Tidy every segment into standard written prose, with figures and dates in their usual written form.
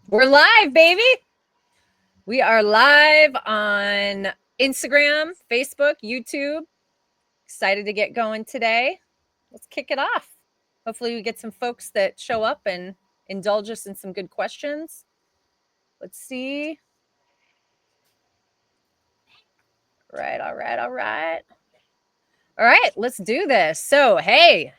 We're live, baby. We are live on Instagram, Facebook, YouTube. Excited to get going today. Let's kick it off. Hopefully, we get some folks that show up and indulge us in some good questions. Let's see. All right. All right, let's do this. So, hey,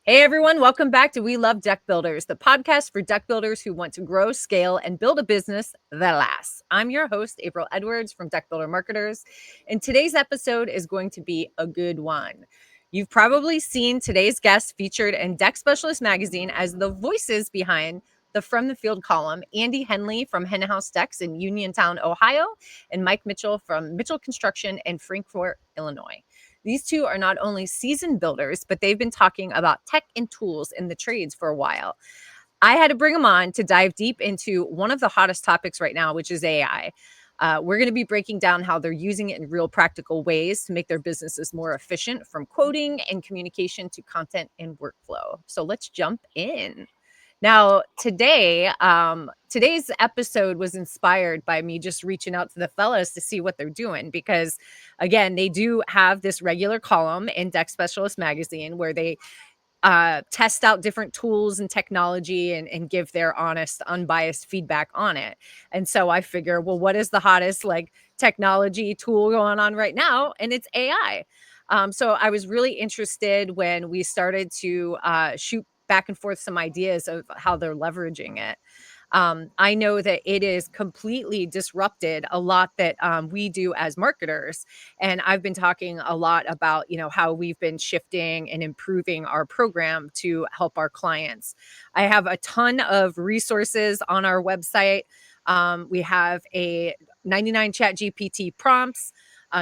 everyone, welcome back to We Love Deck Builders, the podcast for deck builders who want to grow, scale, and build a business that lasts. I'm your host, April Edwards from Deck Builder Marketers, and today's episode is going to be a good one. You've probably seen today's guest featured in Deck Specialist magazine as the voices behind the From the Field column, Andy Henley from Hen-House Decks in Uniontown, Ohio, and Mike Mitchell from Mitchell Construction in Frankfort, Illinois. These two are not only seasoned builders, but they've been talking about tech and tools in the trades for a while. I had to bring them on to dive deep into one of the hottest topics right now, which is AI. We're going to be breaking down how they're using it in real practical ways to make their businesses more efficient, from quoting and communication to content and workflow. So let's jump in. Now, today's episode was inspired by me just reaching out to the fellas to see what they're doing, because again, they do have this regular column in Deck Specialist magazine where they test out different tools and technology and give their honest, unbiased feedback on it. And so I figure, well, what is the hottest technology tool going on right now? And it's AI. So I was really interested when we started to shoot back and forth some ideas of how they're leveraging it. I know that it is completely disrupted a lot that we do as marketers. And I've been talking a lot about, how we've been shifting and improving our program to help our clients. I have a ton of resources on our website. We have a 99 chat GPT prompts.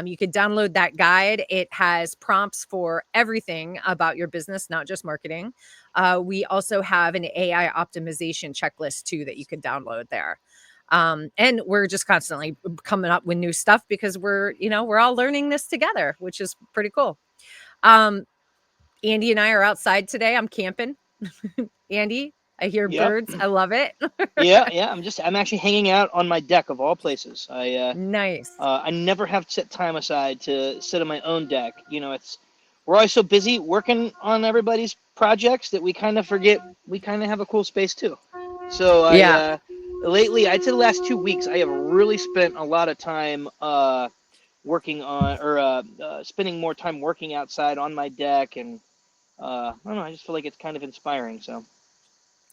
You could download that guide. It has prompts for everything about your business, not just marketing. We also have an AI optimization checklist too that you could download there. And we're just constantly coming up with new stuff because we're all learning this together, which is pretty cool. Andy and I are outside today. I'm camping. Andy, I hear Yep. birds. I love it. Yeah. I'm actually hanging out on my deck of all places. Nice. I never have set time aside to sit on my own deck. We're always so busy working on everybody's projects that we kind of forget we kind of have a cool space too. So Yeah. lately, I'd say the last 2 weeks, I have really spent a lot of time working on or spending more time working outside on my deck, and I don't know. I just feel like it's kind of inspiring. So.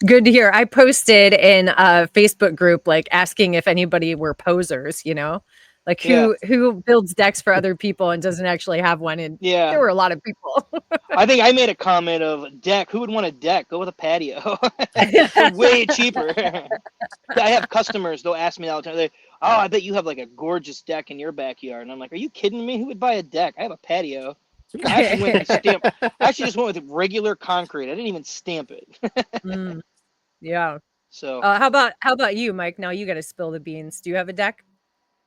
Good to hear. I posted in a Facebook group asking if anybody were posers, like Yeah. who builds decks for other people and doesn't actually have one, and there Yeah. were a lot of people. I think I made a comment of deck. Who would want a deck? Go with a patio. They're way cheaper. Yeah, I have customers. They'll ask me all the time. Oh, I bet you have like a gorgeous deck in your backyard. And I'm like, are you kidding me? Who would buy a deck? I have a patio. I actually went and stamped. I actually just went with regular concrete. I didn't even stamp it. Mm, yeah. So How about you, Mike? Now you got to spill the beans. Do you have a deck?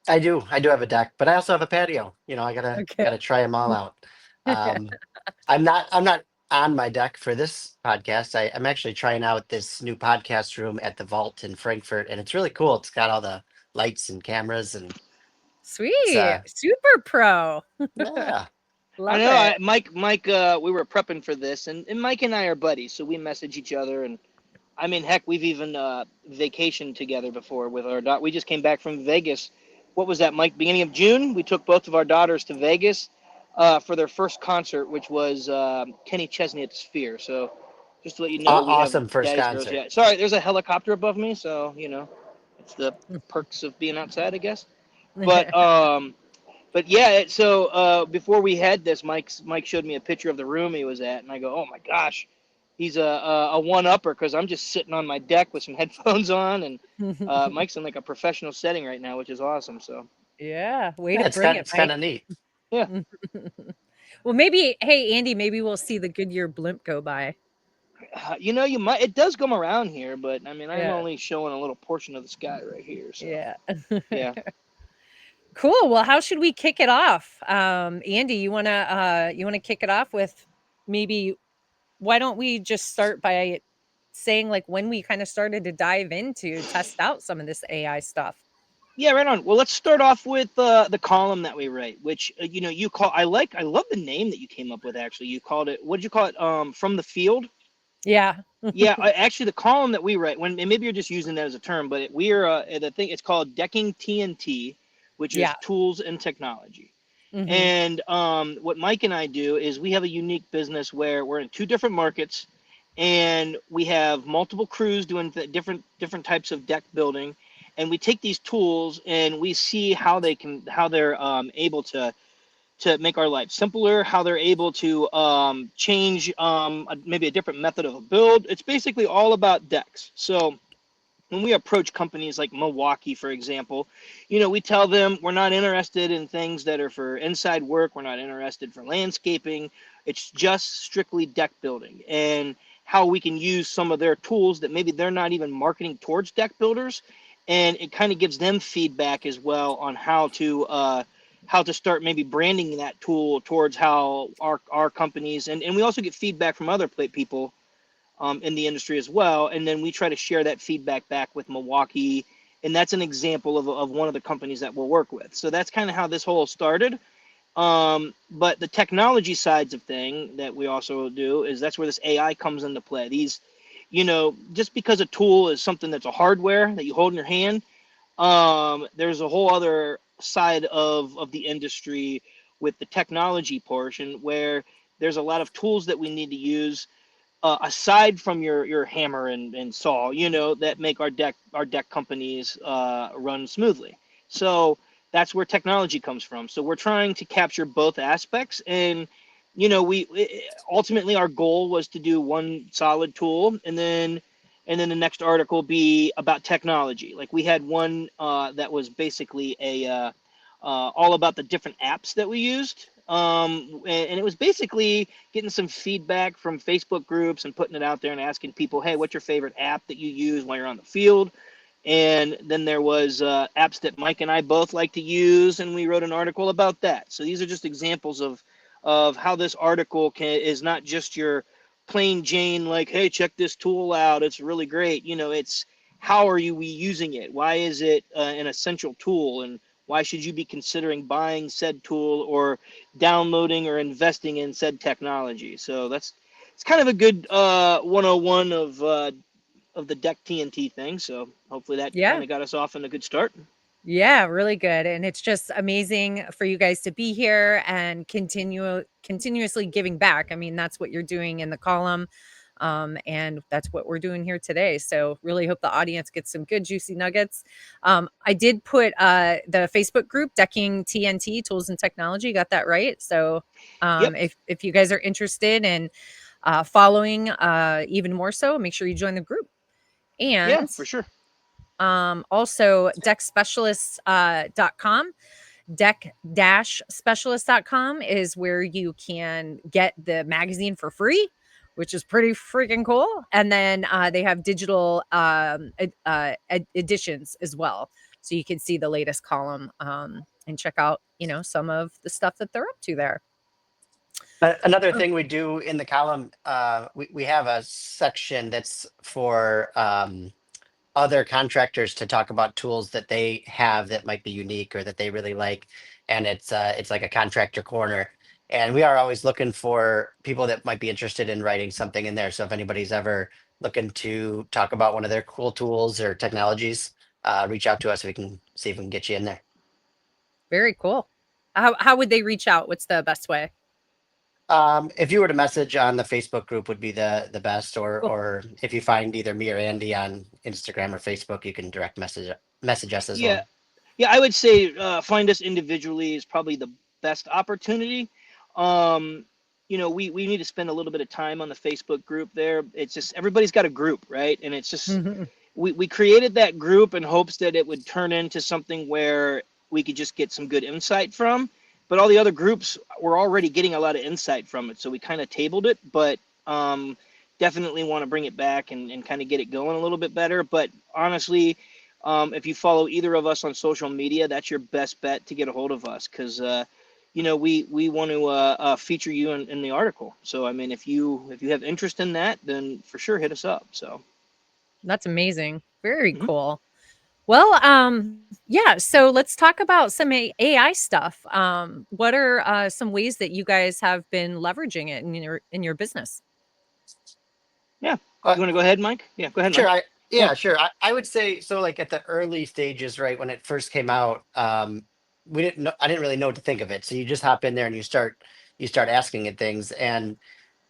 I do. I do have a deck, but I also have a patio. I gotta Okay. gotta try them all out. Um, I'm not on my deck for this podcast. I'm actually trying out this new podcast room at the Vault in Frankfurt, and it's really cool. It's got all the lights and cameras, and it's Sweet. Super pro. yeah. I Love know it. Mike. We were prepping for this, and Mike and I are buddies, so we message each other. And I mean, heck, we've even vacationed together before with our daughter. We just came back from Vegas. What was that, Mike? Beginning of June, we took both of our daughters to Vegas for their first concert, which was Kenny Chesney at the Sphere. So just to let you know, we have Awesome first daddy's girls. concert. Yeah, sorry, there's a helicopter above me, so it's the perks of being outside, I guess. But yeah. So before we had this, Mike showed me a picture of the room he was at, and I go, oh my gosh. He's a one-upper because I'm just sitting on my deck with some headphones on, and Mike's in like a professional setting right now, which is awesome. So Yeah. Way Yeah, to it's bring kind it, it's kind Mike. of neat. yeah, Well, maybe, hey, Andy, maybe we'll see the Goodyear blimp go by. you might. It does come around here, but I mean, I'm Yeah. only showing a little portion of the sky right here. So Yeah. yeah, Cool. Well, how should we kick it off? Andy, you wanna kick it off with maybe why don't we just start by saying like when we kind of started to dive into test out some of this AI stuff. Yeah, right on. Well, let's start off with the column that we write, which you know you call. I love the name that you came up with. Actually, you called it. What did you call it? From the field. Yeah. Yeah, actually, the column that we write, when and maybe you're just using that as a term, but we're the thing. It's called Decking TNT, which is Yeah. tools and technology. Hmm. And what Mike and I do is we have a unique business where we're in two different markets, and we have multiple crews doing different types of deck building, and we take these tools and we see how they're able to make our life simpler, how they're able to change maybe a different method of a build. It's basically all about decks. So when we approach companies like Milwaukee, for example, you know, we tell them we're not interested in things that are for inside work. We're not interested for landscaping. It's just strictly deck building and how we can use some of their tools that maybe they're not even marketing towards deck builders. And it kind of gives them feedback as well on how to start maybe branding that tool towards how our companies, and we also get feedback from other people in the industry as well. And then we try to share that feedback back with Milwaukee. And that's an example of one of the companies that we'll work with. So that's kind of how this whole started. But the technology sides of thing that we also do is that's where this AI comes into play. These, you know, just because a tool is something that's a hardware that you hold in your hand, there's a whole other side of the industry with the technology portion where there's a lot of tools that we need to use aside from your hammer and saw, you know, that make our deck companies run smoothly. So that's where technology comes from. So we're trying to capture both aspects, and you know, ultimately our goal was to do one solid tool, and then the next article be about technology. Like we had one that was basically all about the different apps that we used. And it was basically getting some feedback from Facebook groups and putting it out there and asking people, hey, what's your favorite app that you use while you're on the field? And then there was apps that Mike and I both like to use, and we wrote an article about that. So these are just examples of how this article is not just your plain Jane like, hey, check this tool out, it's really great. You know, it's how are we using it? Why is it an essential tool? And why should you be considering buying said tool or downloading or investing in said technology? So it's kind of a good 101 of the deck TNT thing. So hopefully that Yeah. kind of got us off on a good start. Yeah, really good. And it's just amazing for you guys to be here and continuously giving back. I mean, that's what you're doing in the column. And that's what we're doing here today. So really hope the audience gets some good juicy nuggets. I did put the Facebook group Decking TNT Tools and Technology. Got that right. So Yep. if you guys are interested in following even more so, make sure you join the group. Yeah, And for sure. also deckspecialists.com. Deck-specialist.com is where you can get the magazine for free, which is pretty freaking cool. And then they have digital editions as well. So you can see the latest column and check out, you know, some of the stuff that they're up to there. Another thing we do in the column, we have a section that's for other contractors to talk about tools that they have that might be unique or that they really like, and it's like a contractor corner. And we are always looking for people that might be interested in writing something in there. So if anybody's ever looking to talk about one of their cool tools or technologies, reach out to us. We can see if we can get you in there. Very cool. How would they reach out? What's the best way? If you were to message on the Facebook group would be the best, Cool. or if you find either me or Andy on Instagram or Facebook, you can direct message us as Yeah. well. Yeah, I would say find us individually is probably the best opportunity. Um, you know, we need to spend a little bit of time on the Facebook group there. It's just everybody's got a group, right? And it's just Mhm. we created that group in hopes that it would turn into something where we could just get some good insight from. But all the other groups were already getting a lot of insight from it, so we kind of tabled it. But definitely want to bring it back and kind of get it going a little bit better. But honestly, if you follow either of us on social media, that's your best bet to get a hold of us because we want to feature you in the article. So I mean, if you have interest in that, then for sure hit us up. So That's amazing. Very mhm. cool. Well, yeah, so let's talk about some AI stuff. What are some ways that you guys have been leveraging it in your business? Yeah, Uh, you want to go ahead, Mike? Yeah, go ahead, sure. Mike. Yeah. Yeah, sure. I would say so. Like at the early stages, right when it first came out, we didn't know. I didn't really know what to think of it. So you just hop in there and you start asking it things, and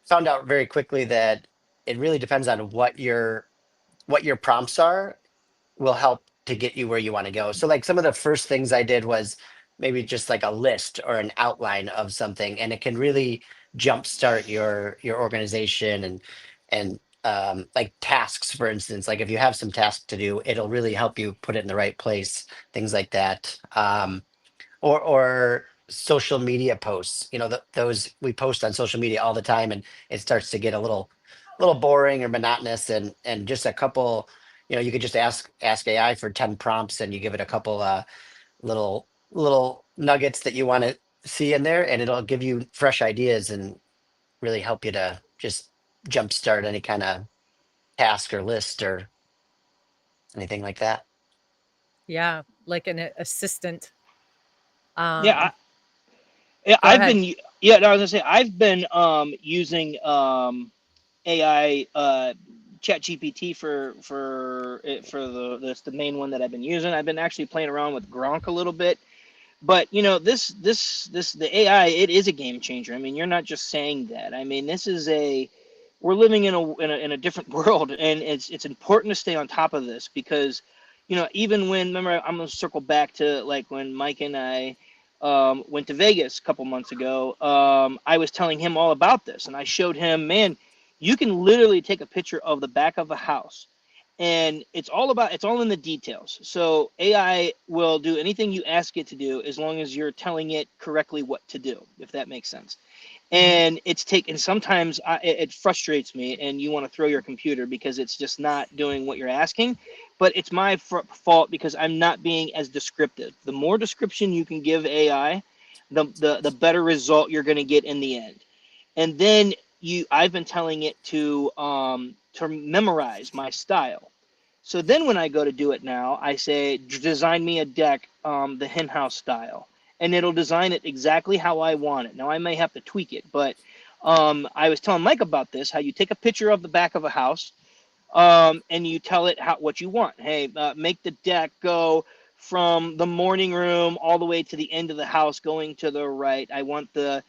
found out very quickly that it really depends on what your prompts are will help to get you where you want to go. So like some of the first things I did was maybe just like a list or an outline of something, and it can really jumpstart your organization and like tasks, for instance. Like if you have some task to do, it'll really help you put it in the right place, things like that. Or social media posts. Those we post on social media all the time, and it starts to get a little boring or monotonous, and just a couple. You could just ask AI for 10 prompts, and you give it a couple little nuggets that you want to see in there, and it'll give you fresh ideas and really help you to just jumpstart any kind of task or list or anything like that. Yeah, like an assistant. Yeah, Um, yeah, Go ahead. yeah, no, I was gonna say I've been using AI Chat GPT for the main one that I've been using. I've been actually playing around with Gronk a little bit, but this the AI, it is a game changer. I mean, you're not just saying that. I mean, this is a we're living in a different world, and it's important to stay on top of this because even when, remember, I'm gonna circle back to like when Mike and I went to Vegas a couple months ago. I was telling him all about this, and I showed him, man, you can literally take a picture of the back of a house, and it's all in the details. So AI will do anything you ask it to do as long as you're telling it correctly what to do, if that makes sense. Mhm. And sometimes it frustrates me, and you want to throw your computer because it's just not doing what you're asking. But it's my fault because I'm not being as descriptive. The more description you can give AI, the better result you're going to get in the end. And then I've been telling it to memorize my style. So then when I go to do it now, I say, design me a deck, the Hen-House style. And it'll design it exactly how I want it. Now, I may have to tweak it, but I was telling Mike about this, how you take a picture of the back of a house, and you tell it what you want. Hey, make the deck go from the morning room all the way to the end of the house going to the right. I want the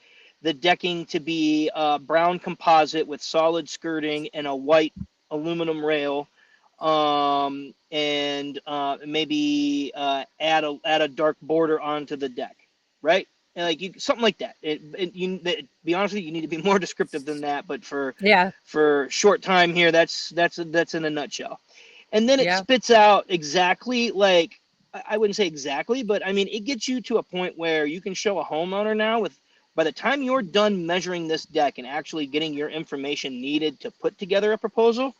decking to be brown composite with solid skirting and a white aluminum rail, and maybe add a dark border onto the deck, right? And like something like that. Be honest with you, you need to be more descriptive than that. But Yeah, for short time here, that's in a nutshell. And then it yeah, spits out exactly, like, I wouldn't say exactly, but I mean, it gets you to a point where you can show a homeowner now with, by the time you're done measuring this deck and actually getting your information needed to put together a proposal,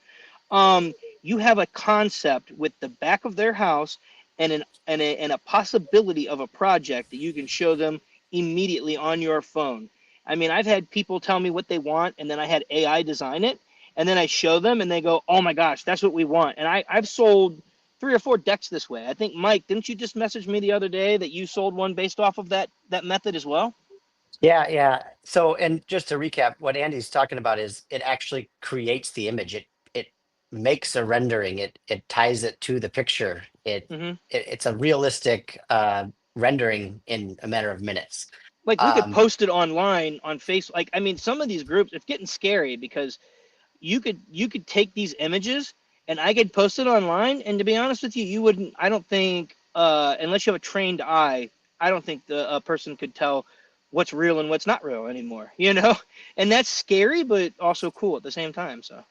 um, you have a concept with the back of their house and a possibility of a project that you can show them immediately on your phone. I mean, I've had people tell me what they want, and then I had AI design it, and then I show them, and they go, "Oh my gosh, that's what we want." And I've sold 3 or 4 decks this way. I think, Mike, didn't you just message me the other day that you sold one based off of that method as well? Yeah, yeah. So, and just to recap, what Andy's talking about is it actually creates the image. It makes a rendering. It ties it to the picture. Mm-hmm. It's a realistic rendering in a matter of minutes. Like, we could Um, post it online on Facebook. Like, I mean, some of these groups, it's getting scary because you could take these images and I could post it online, and to be honest with you, you wouldn't, I don't think, unless you have a trained eye, I don't think the a person could tell what's real and what's not real anymore, and that's scary but also cool at the same time. So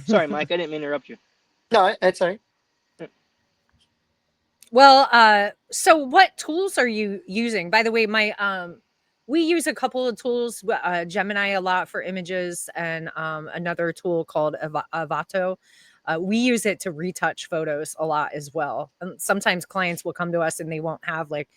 sorry, Mike, I didn't mean to interrupt you. no, it's all right. Well, so what tools are you using? By the way, we use a couple of tools, Gemini a lot for images, and another tool called Avato. We use it to retouch photos a lot as well. And sometimes clients will come to us and they won't have like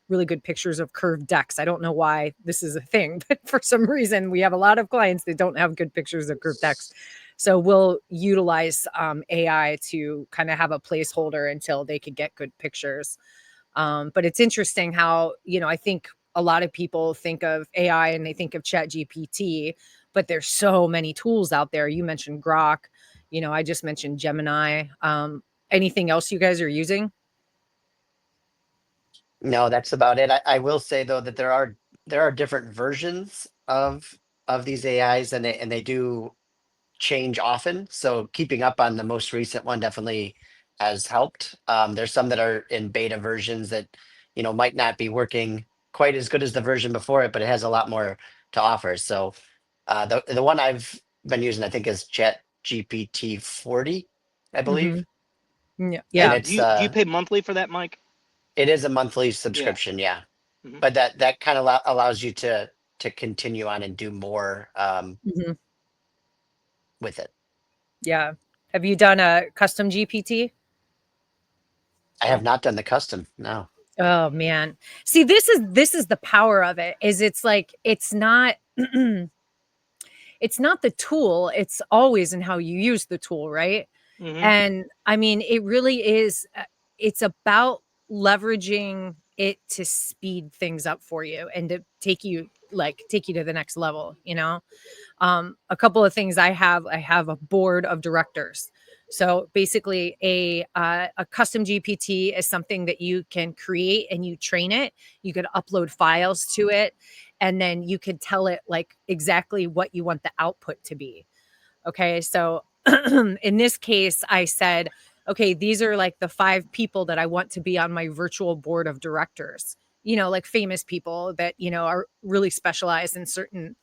really good pictures of curved decks. I don't know why this is a thing, but for some reason we have a lot of clients that don't have good pictures of curved decks. So we'll utilize AI to kind of have a placeholder until they could get good pictures. But it's interesting how, I think a lot of people think of AI and they think of Chat GPT, but there's so many tools out there. You mentioned Grok, I just mentioned Gemini. Anything else you guys are using? No, that's about it. I will say though that there are different versions of these AIs, and they do change often. So keeping up on the most recent one definitely has helped. There's some that are in beta versions that might not be working quite as good as the version before it, but it has a lot more to offer. So the one I've been using, I think, is Chat GPT 40, I Hmm. believe, Yeah. and Yeah. Do you pay monthly for that, Mike? it is a monthly Yeah. subscription, yeah. Hmm. But that kind of allows you to continue on and do more Hmm. with it. Yeah. Have you done a custom GPT? I have not done the custom, no. Oh man. See, this is the power of it. Is it's like it's not it's not the tool, it's always in how you use the tool, right? Hmm. And I mean, it really is it's about leveraging it to speed things up for you and to take you to the next level. A couple of things I have a board of directors. So basically a custom GPT is something that you can create and you train it. You could upload files to it and then you could tell it like exactly what you want the output to be. Okay. So in this case, I said, okay, these are like the 5 people that I want to be on my virtual board of directors, like famous people that, are really specialized in certain,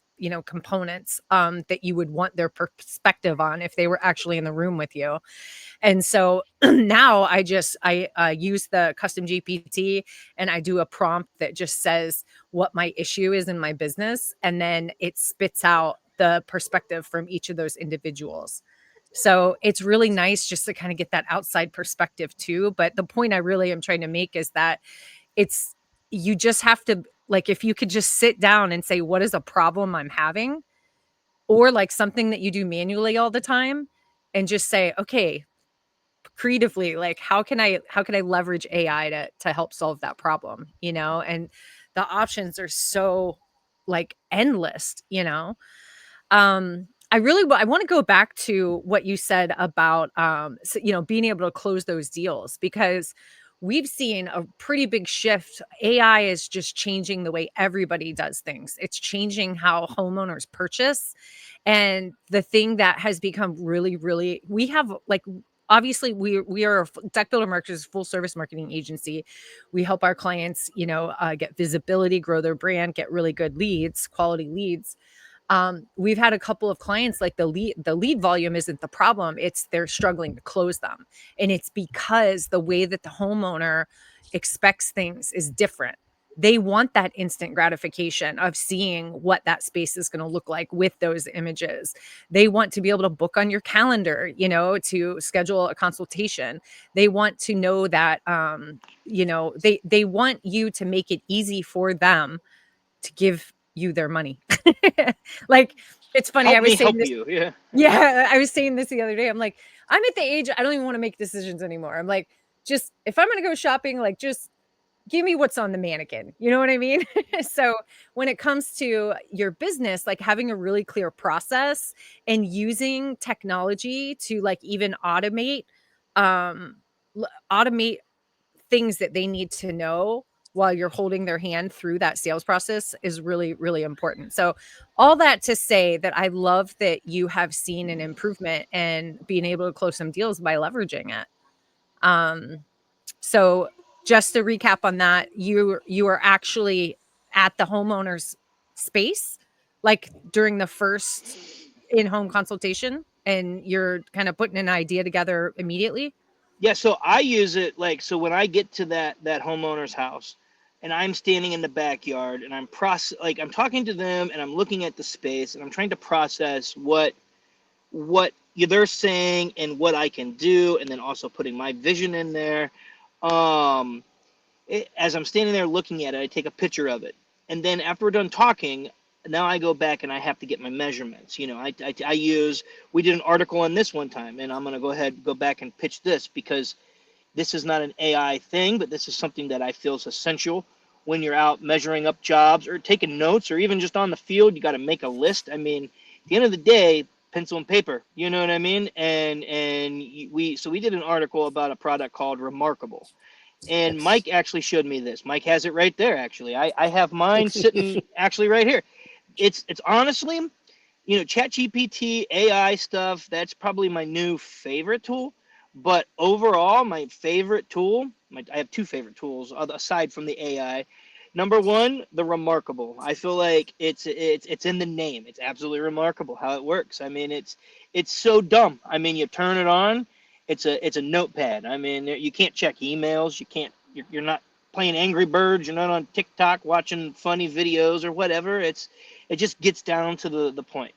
components that you would want their perspective on if they were actually in the room with you. And so now I use the custom GPT and I do a prompt that just says what my issue is in my business. And then it spits out the perspective from each of those individuals. So it's really nice just to kind of get that outside perspective too. But the point I really am trying to make is that it's, you just have to, like, if you could just sit down and say, what is a problem I'm having? Or like something that you do manually all the time and just say, okay, creatively, like how can I leverage AI to help solve that problem, and the options are so like endless. I want to go back to what you said about being able to close those deals, because we've seen a pretty big shift. AI is just changing the way everybody does things. It's changing how homeowners purchase. And the thing that has become really, really, we have like, obviously we are Deck Builder Marketers, full service marketing agency. We help our clients, get visibility, grow their brand, get really good leads, quality leads. We've had a couple of clients, like the lead volume isn't the problem, it's they're struggling to close them. And it's because the way that the homeowner expects things is different. They want that instant gratification of seeing what that space is going to look like with those images. They want to be able to book on your calendar, to schedule a consultation. They want to know that they want you to make it easy for them to give you their money. Like, it's funny, I Help was me saying help this. you. Yeah. Yeah, I was saying this the other day. I'm like, I'm at the age I don't even wanna make decisions anymore. I'm like, just if I'm gonna go shopping, like, just give me what's on the mannequin. You know what I mean? So, when it comes to your business, like, having a really clear process and using technology to, like, even um, automate things that they need to know while you're holding their hand through that sales process is really, really important. So, all that to say that I love that you have seen an improvement and being able to close some deals by leveraging it. Um, so just to recap on that, you are actually at the homeowner's space, like during the first in-home consultation, and you're kind of putting an idea together immediately. Yeah, so I use it like, so when I get to that homeowner's house and I'm standing in the backyard and I'm talking to them and I'm looking at the space and I'm trying to process what they're saying and what I can do, and then also putting my vision in there. Um as I'm standing there looking at it, I take a picture of it, and then after we're done talking, now I go back and I have to get my measurements. I use, we did an article on this one time, and I'm gonna go ahead and go back and pitch this because this is not an AI thing, but this is something that I feel is essential when you're out measuring up jobs or taking notes or even just on the field. You got to make a list. I mean, at the end of the day, pencil and paper. You know what I mean? And we did an article about a product called Remarkable. And It's Mike actually showed me this. Mike has it right there. Actually, I have mine sitting actually right here. It's honestly, ChatGPT, AI stuff, that's probably my new favorite tool. But overall, my favorite tool, I have two favorite tools aside from the AI. Number one, the Remarkable. I feel like it's in the name. It's absolutely remarkable how it works. I mean, it's so dumb. I mean, you turn it on, it's a notepad. I mean, you can't check emails. You can't. You're not playing Angry Birds. You're not on TikTok watching funny videos or whatever. It just gets down to the point.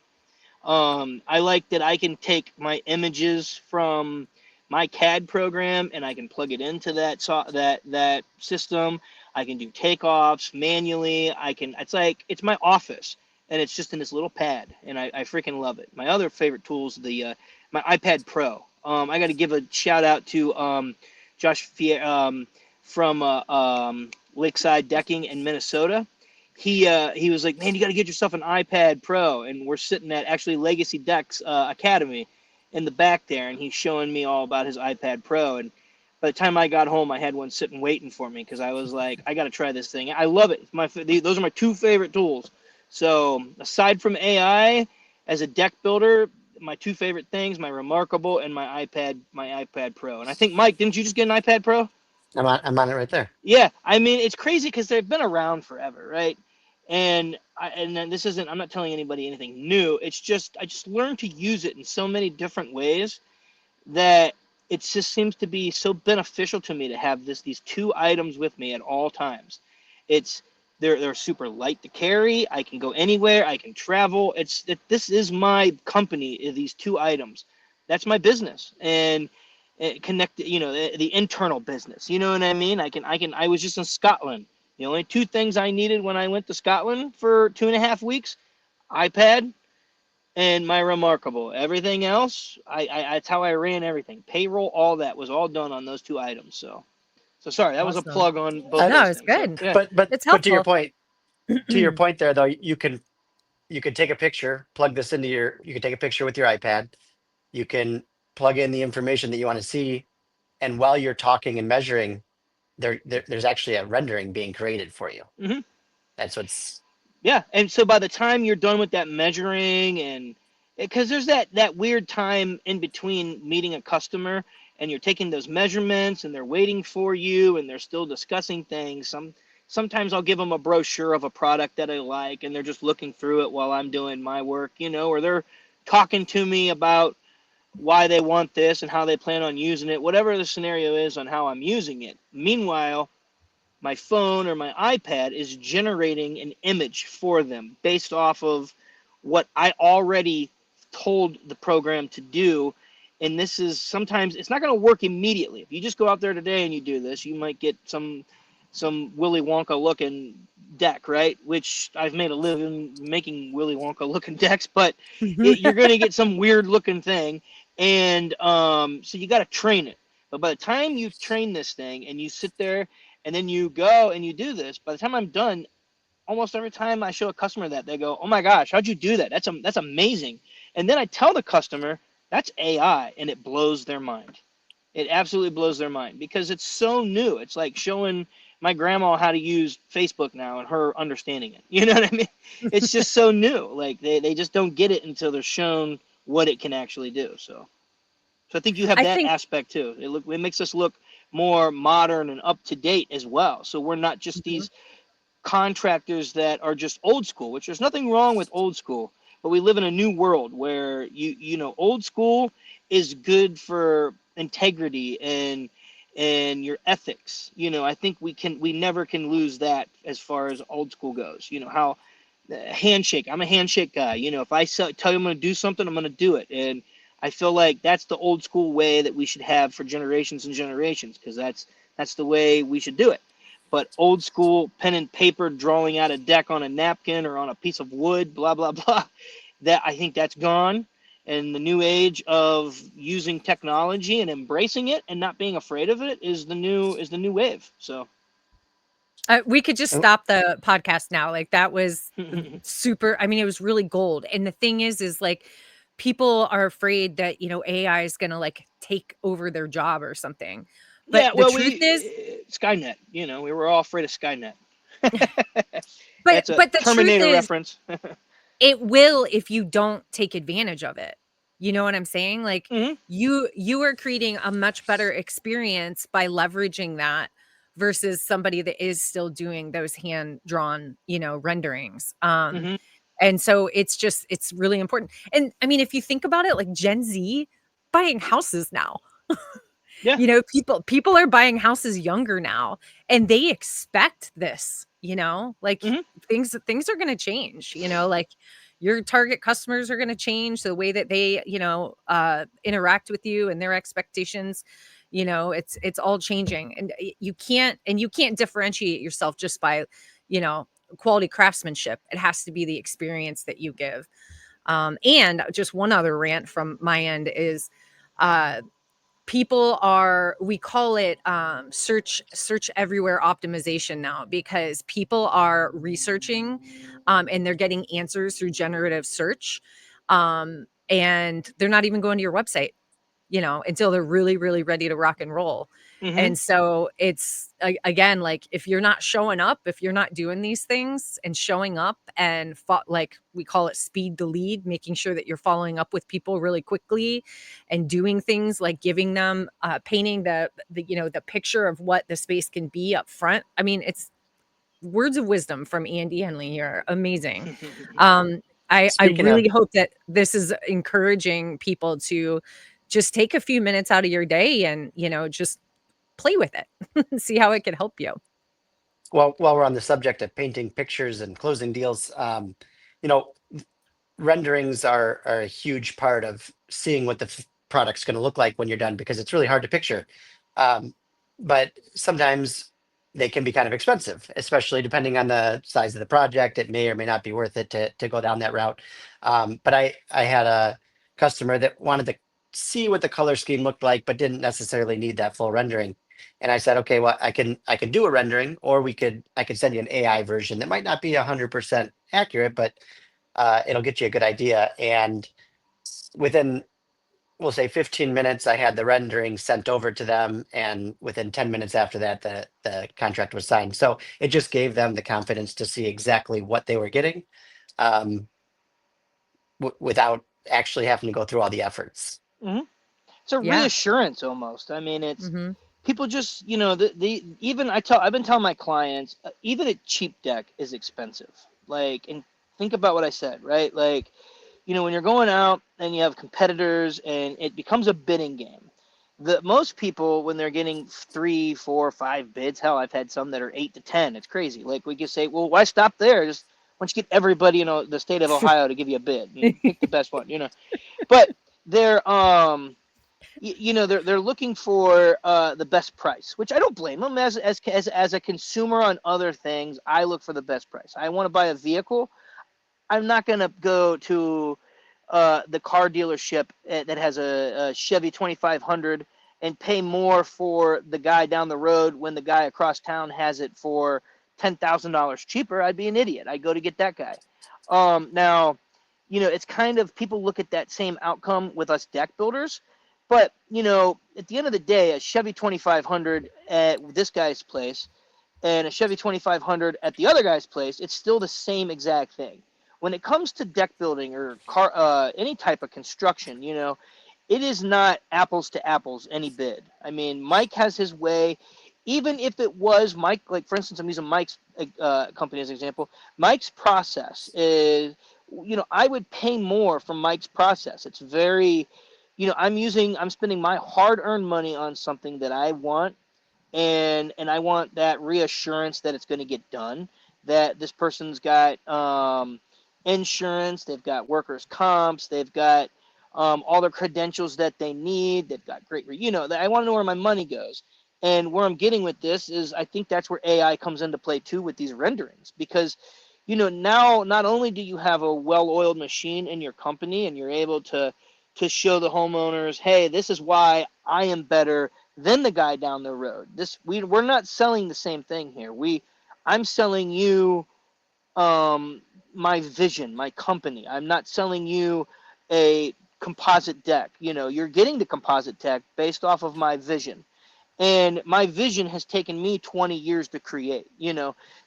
I like that I can take my images from my CAD program and I can plug it into that system. I can do takeoffs manually. It's my office and it's just in this little pad and I freaking love it. My other favorite tool is my iPad Pro. I got to give a shout out to Josh from Lakeside Decking in Minnesota. He was like, man, you got to get yourself an iPad Pro, and we're sitting at actually Legacy Decks Academy in the back there, and he's showing me all about his iPad Pro. And by the time I got home, I had one sitting waiting for me because I was like, I got to try this thing. I love it. Those are my two favorite tools. So aside from AI, as a deck builder, my two favorite things, my Remarkable and my iPad Pro. And I think Mike, didn't you just get an iPad Pro? I'm on it right there. Yeah, I mean it's crazy because they've been around forever, right? And then this isn't. I'm not telling anybody anything new. It's just I just learned to use it in so many different ways that it just seems to be so beneficial to me to have these two items with me at all times. It's they're super light to carry. I can go anywhere. I can travel. This is my company. These two items. That's my business and connect. The internal business. You know what I mean? I was just in Scotland. The only two things I needed when I went to Scotland for 2.5 weeks: iPad and my Remarkable. Everything else, that's how I ran everything. Payroll, all that was all done on those two items. So sorry, that was a Awesome. plug on both I, No, those it's things. So good. yeah. but It's to your helpful. point, there though, you can take a picture, plug this into you can take a picture with your iPad. You can plug in the information that you want to see, and while you're talking and measuring, there's actually a rendering being created for you. hmm That's what's Yeah, and so by the time you're done with that measuring, and because there's that weird time in between meeting a customer and you're taking those measurements and they're waiting for you and they're still discussing things. Sometimes I'll give them a brochure of a product that I like and they're just looking through it while I'm doing my work, or they're talking to me about why they want this and how they plan on using it, whatever the scenario is on how I'm using it. Meanwhile, my phone or my iPad is generating an image for them based off of what I already told the program to do. And this is sometimes it's not going to work immediately. If you just go out there today and you do this, you might get some Willy Wonka looking deck, right? Which I've made a living making Willy Wonka looking decks, but you're going to get some weird looking thing, and so you got to train it. But by the time you train this thing and you sit there and then you go and you do this, by the time I'm done, almost every time I show a customer that, they go, "Oh my gosh, how'd you do that? That's amazing." And then I tell the customer that's AI, and it blows their mind. It absolutely blows their mind because it's so new. It's like showing my grandma how to use Facebook now and her understanding it. You know what I mean? It's just so new. Like they just don't get it until they're shown what it can actually do. So I think you have I that think aspect too. It makes us look more modern and up to date as well. So we're not just Mhm. these contractors that are just old school, which there's nothing wrong with old school, but we live in a new world where old school is good for integrity and your ethics. I think we never can lose that as far as old school goes. How handshake. I'm a handshake guy. If I tell you I'm going to do something, I'm going to do it. And I feel like that's the old school way that we should have for generations and generations because that's the way we should do it. but old school pen and paper drawing out a deck on a napkin or on a piece of wood, blah blah blah, that I think that's gone. And the new age of using technology and embracing it and not being afraid of it is the new wave. So We could just stop the podcast now. Like that was super. I mean, it was really gold. And the thing is like people are afraid that, AI is going to like take over their job or something. But yeah, the well, truth is, we Skynet. We were all afraid of Skynet. but That's a but the truth Terminator is reference. it will if you don't take advantage of it. You know what I'm saying? Like Hmm. you are creating a much better experience by leveraging that versus somebody that is still doing those hand drawn, renderings. Hmm. And so it's really important. And I mean, if you think about it, like Gen Z buying houses now. Yeah. People are buying houses younger now and they expect this, like Hmm. things are going to change, like your target customers are going to change the way that they, interact with you and their expectations, it's all changing and you can't differentiate yourself just by, you know, quality craftsmanship. It has to be the experience that you give. And just one other rant from my end is, uh people are we call it search everywhere optimization now because people are researching and they're getting answers through generative search, and they're not even going to your website, until they're really, really ready to rock and roll. Hmm. And so it's again, like if you're not showing up, if you're not doing these things and showing up and like we call it speed the lead, making sure that you're following up with people really quickly and doing things like giving them, painting the picture of what the space can be up front. I mean, it's words of wisdom from Andy Henley here. Amazing. I Speaking of, really hope that this is encouraging people to just take a few minutes out of your day and, just play with it. See how it can help you. well, while we're on the subject of painting pictures and closing deals, you know, renderings are a huge part of seeing what the product's going to look like when you're done because it's really hard to picture. Um, but sometimes they can be kind of expensive, especially depending on the size of the project. It may or may not be worth it to go down that route. But I had a customer that wanted to see what the color scheme looked like, but didn't necessarily need that full rendering. And I said, okay, well, I can do a rendering, or I could send you an AI version that might not be 100% accurate, but it'll get you a good idea. And within, we'll say 15 minutes, I had the rendering sent over to them. And within 10 minutes after that, the contract was signed. So it just gave them the confidence to see exactly what they were getting, um, without actually having to go through all the efforts. Hmm. It's a Yeah. reassurance almost. I mean, it's Hmm. people just the even I've been telling my clients, even a cheap deck is expensive. Like, and think about what I said, right? Like, when you're going out and you have competitors and it becomes a bidding game. The most people when they're getting 3, 4, 5 bids, hell, I've had some that are 8 to 10. It's crazy. Like we can say, well, why stop there? Just why don't you get everybody in the state of Ohio to give you a bid and pick the best one, But they're they're looking for the best price, which I don't blame them. As a consumer on other things, I look for the best price. I want to buy a vehicle. I'm not going to go to the car dealership that has a Chevy 2500 and pay more for the guy down the road when the guy across town has it for $10,000 cheaper. I'd be an idiot. I go to get that guy. Now, it's kind of people look at that same outcome with us deck builders, but at the end of the day, a Chevy 2500 at this guy's place and a Chevy 2500 at the other guy's place, it's still the same exact thing. When it comes to deck building or car, any type of construction, it is not apples to apples any bid. I mean, Mike has his way. Even if it was Mike, like for instance, I'm using Mike's company as an example. Mike's process is, I would pay more for Mike's process. It's very, I'm spending my hard-earned money on something that I want, and I want that reassurance that it's going to get done. That this person's got insurance, they've got workers' comps, they've got all the credentials that they need. They've got great, I want to know where my money goes. And where I'm getting with this is I think that's where AI comes into play too with these renderings, because now not only do you have a well-oiled machine in your company and you're able to show the homeowners, hey, this is why I am better than the guy down the road. We're not selling the same thing here. I'm selling you my vision, my company. I'm not selling you a composite deck. You're getting the composite deck based off of my vision. And my vision has taken me 20 years to create.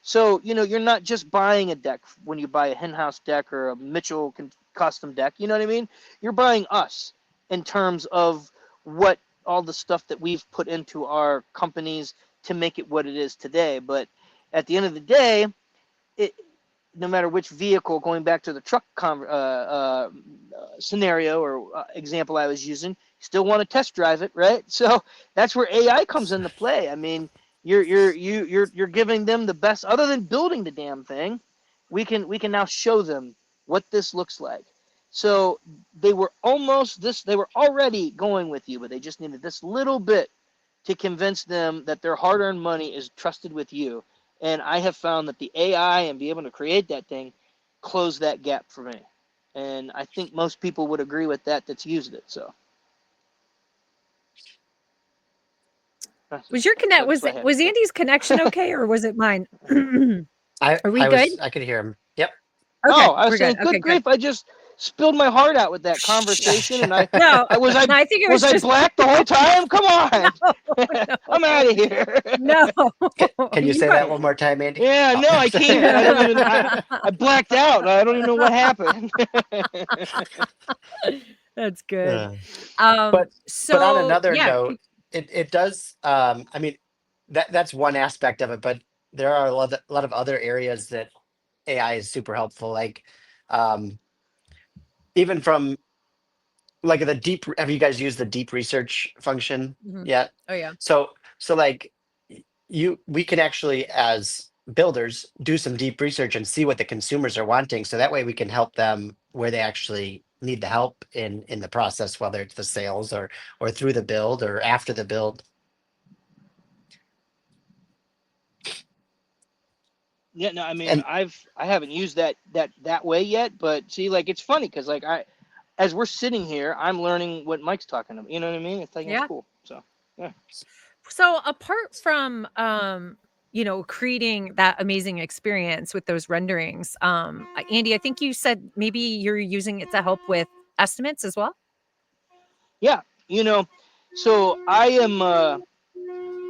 So you're not just buying a deck when you buy a Hen-House deck or a Mitchell custom deck. You know what I mean? You're buying us in terms of what all the stuff that we've put into our companies to make it what it is today. But at the end of the day, it, no matter which vehicle, going back to the truck scenario or example I was using, you still want to test drive it, right? So that's where AI comes into play. I mean, you're giving them the best, other than building the damn thing. We can now show them what this looks like. So they were already going with you, but they just needed this little bit to convince them that their hard-earned money is trusted with you. And I have found that the AI and be able to create that thing closed that gap for me. And I think most people would agree with that that's used it. So Was your connect that's what I had to was say. Andy's connection okay, or was it mine? I Are we I good? was I could hear him. Yep. Okay, Oh, I was we're good. saying, Okay, good good. grief! I just spilled my heart out with that conversation, and I, No, I was I no, I think it was was I just black the whole time? Come on, no, I'm no, out of here. no. Can you You say are. that one more time, Andy? Yeah, Oh. no, I can't. I don't even. I blacked out. I don't even know what happened. That's good. Uh, but on So another yeah, note, it does. I mean, that's one aspect of it, but there are a lot of other areas that AI is super helpful. Like, um, even from like the deep. Have you guys used the deep research function mhm. yet? Oh yeah. So like we can actually, as builders, do some deep research and see what the consumers are wanting, so that way we can help them where they actually need the help in the process, whether it's the sales or through the build or after the build. Yeah, no, I mean, And I haven't used that way yet, but see, like, it's funny because like as we're sitting here, I'm learning what Mike's talking about. You know what I mean? It's Yeah. cool. So yeah. So apart from creating that amazing experience with those renderings, Andy, I think you said maybe you're using it to help with estimates as well. Yeah, so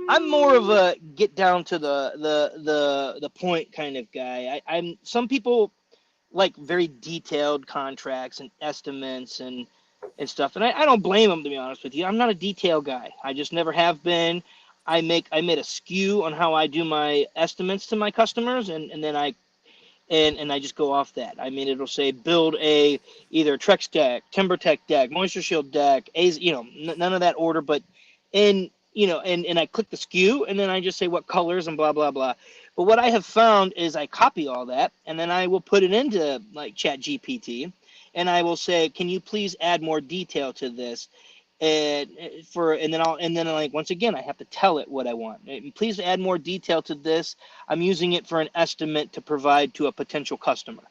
I'm more of a get down to the point kind of guy. I'm some people like very detailed contracts and estimates and stuff, and I don't blame them, to be honest with you. I'm not a detail guy. I just never have been. I made a skew on how I do my estimates to my customers, and then I just go off that. I mean, it'll say build a either Trex deck, Timber Tech deck, Moisture Shield deck, none of that order, but and I click the SKU, and then I just say what colors and blah blah blah. But what I have found is I copy all that, and then I will put it into like Chat GPT, and I will say, can you please add more detail to this? And then like once again I have to tell it what I want. Please add more detail to this. I'm using it for an estimate to provide to a potential customer.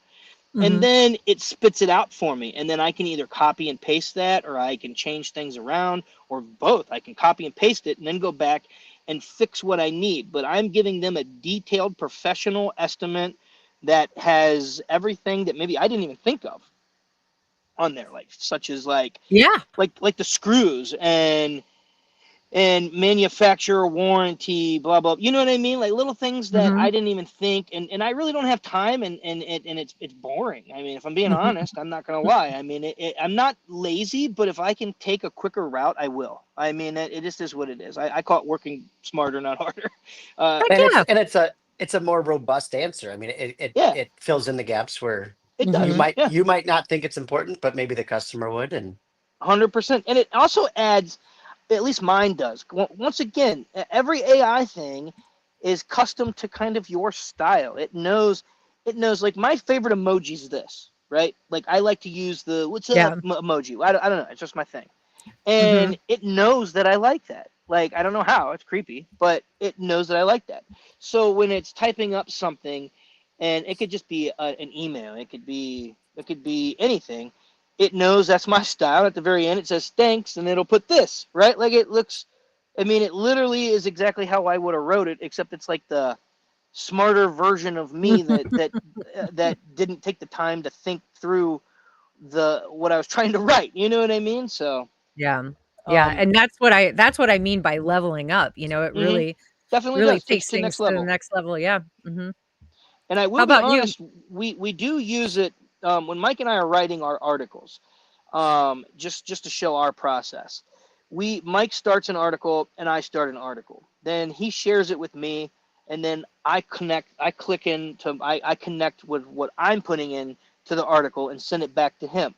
And Hmm. then it spits it out for me. And then I can either copy and paste that, or I can change things around, or both. I can copy and paste it and then go back and fix what I need. But I'm giving them a detailed professional estimate that has everything that maybe I didn't even think of on there, like such as Yeah. like the screws and manufacturer warranty, blah blah. You know what I mean? Like little things that Hmm. I didn't even think, and I really don't have time, and it's boring. I mean, if I'm being honest, I'm not gonna lie. I mean, I'm not lazy, but if I can take a quicker route, I will. I mean, it just is what it is. I call it working smarter, not harder. Heck and it's yeah. and it's a more robust answer. I mean, Yeah, it fills in the gaps where it you does. Hmm. might Yeah, you might not think it's important, but maybe the customer would. And 100%. And it also adds, at least mine does. Once again, every AI thing is custom to kind of your style. It knows like my favorite emoji is this, right? Like I like to use the what's up Yeah. emoji. I don't know. It's just my thing. Hmm. And it knows that I like that. Like, I don't know how, it's creepy, but it knows that I like that. So when it's typing up something, and it could just be an email, it could be anything. It knows that's my style. At the very end, it says thanks, and it'll put this, right. Like, it looks. I mean, it literally is exactly how I would have wrote it, except it's like the smarter version of me that didn't take the time to think through the what I was trying to write. You know what I mean? So, Yeah. Yeah, um, and that's what I mean by leveling up, you know, it hmm really definitely does. Takes it takes to the things next to the level. next level, yeah, mhm. And I How will be about you? honest, we do use it when Mike and I are writing our articles, just to show our process. Mike starts an article and I start an article. Then he shares it with me, and then I connect. I click into. I connect with what I'm putting in to the article and send it back to him.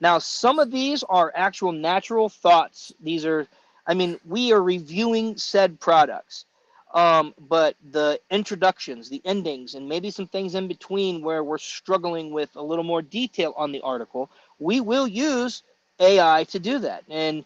Now, some of these are actual natural thoughts. These are, I mean, we are reviewing said products. But the introductions, the endings, and maybe some things in between where we're struggling with a little more detail on the article, we will use AI to do that. And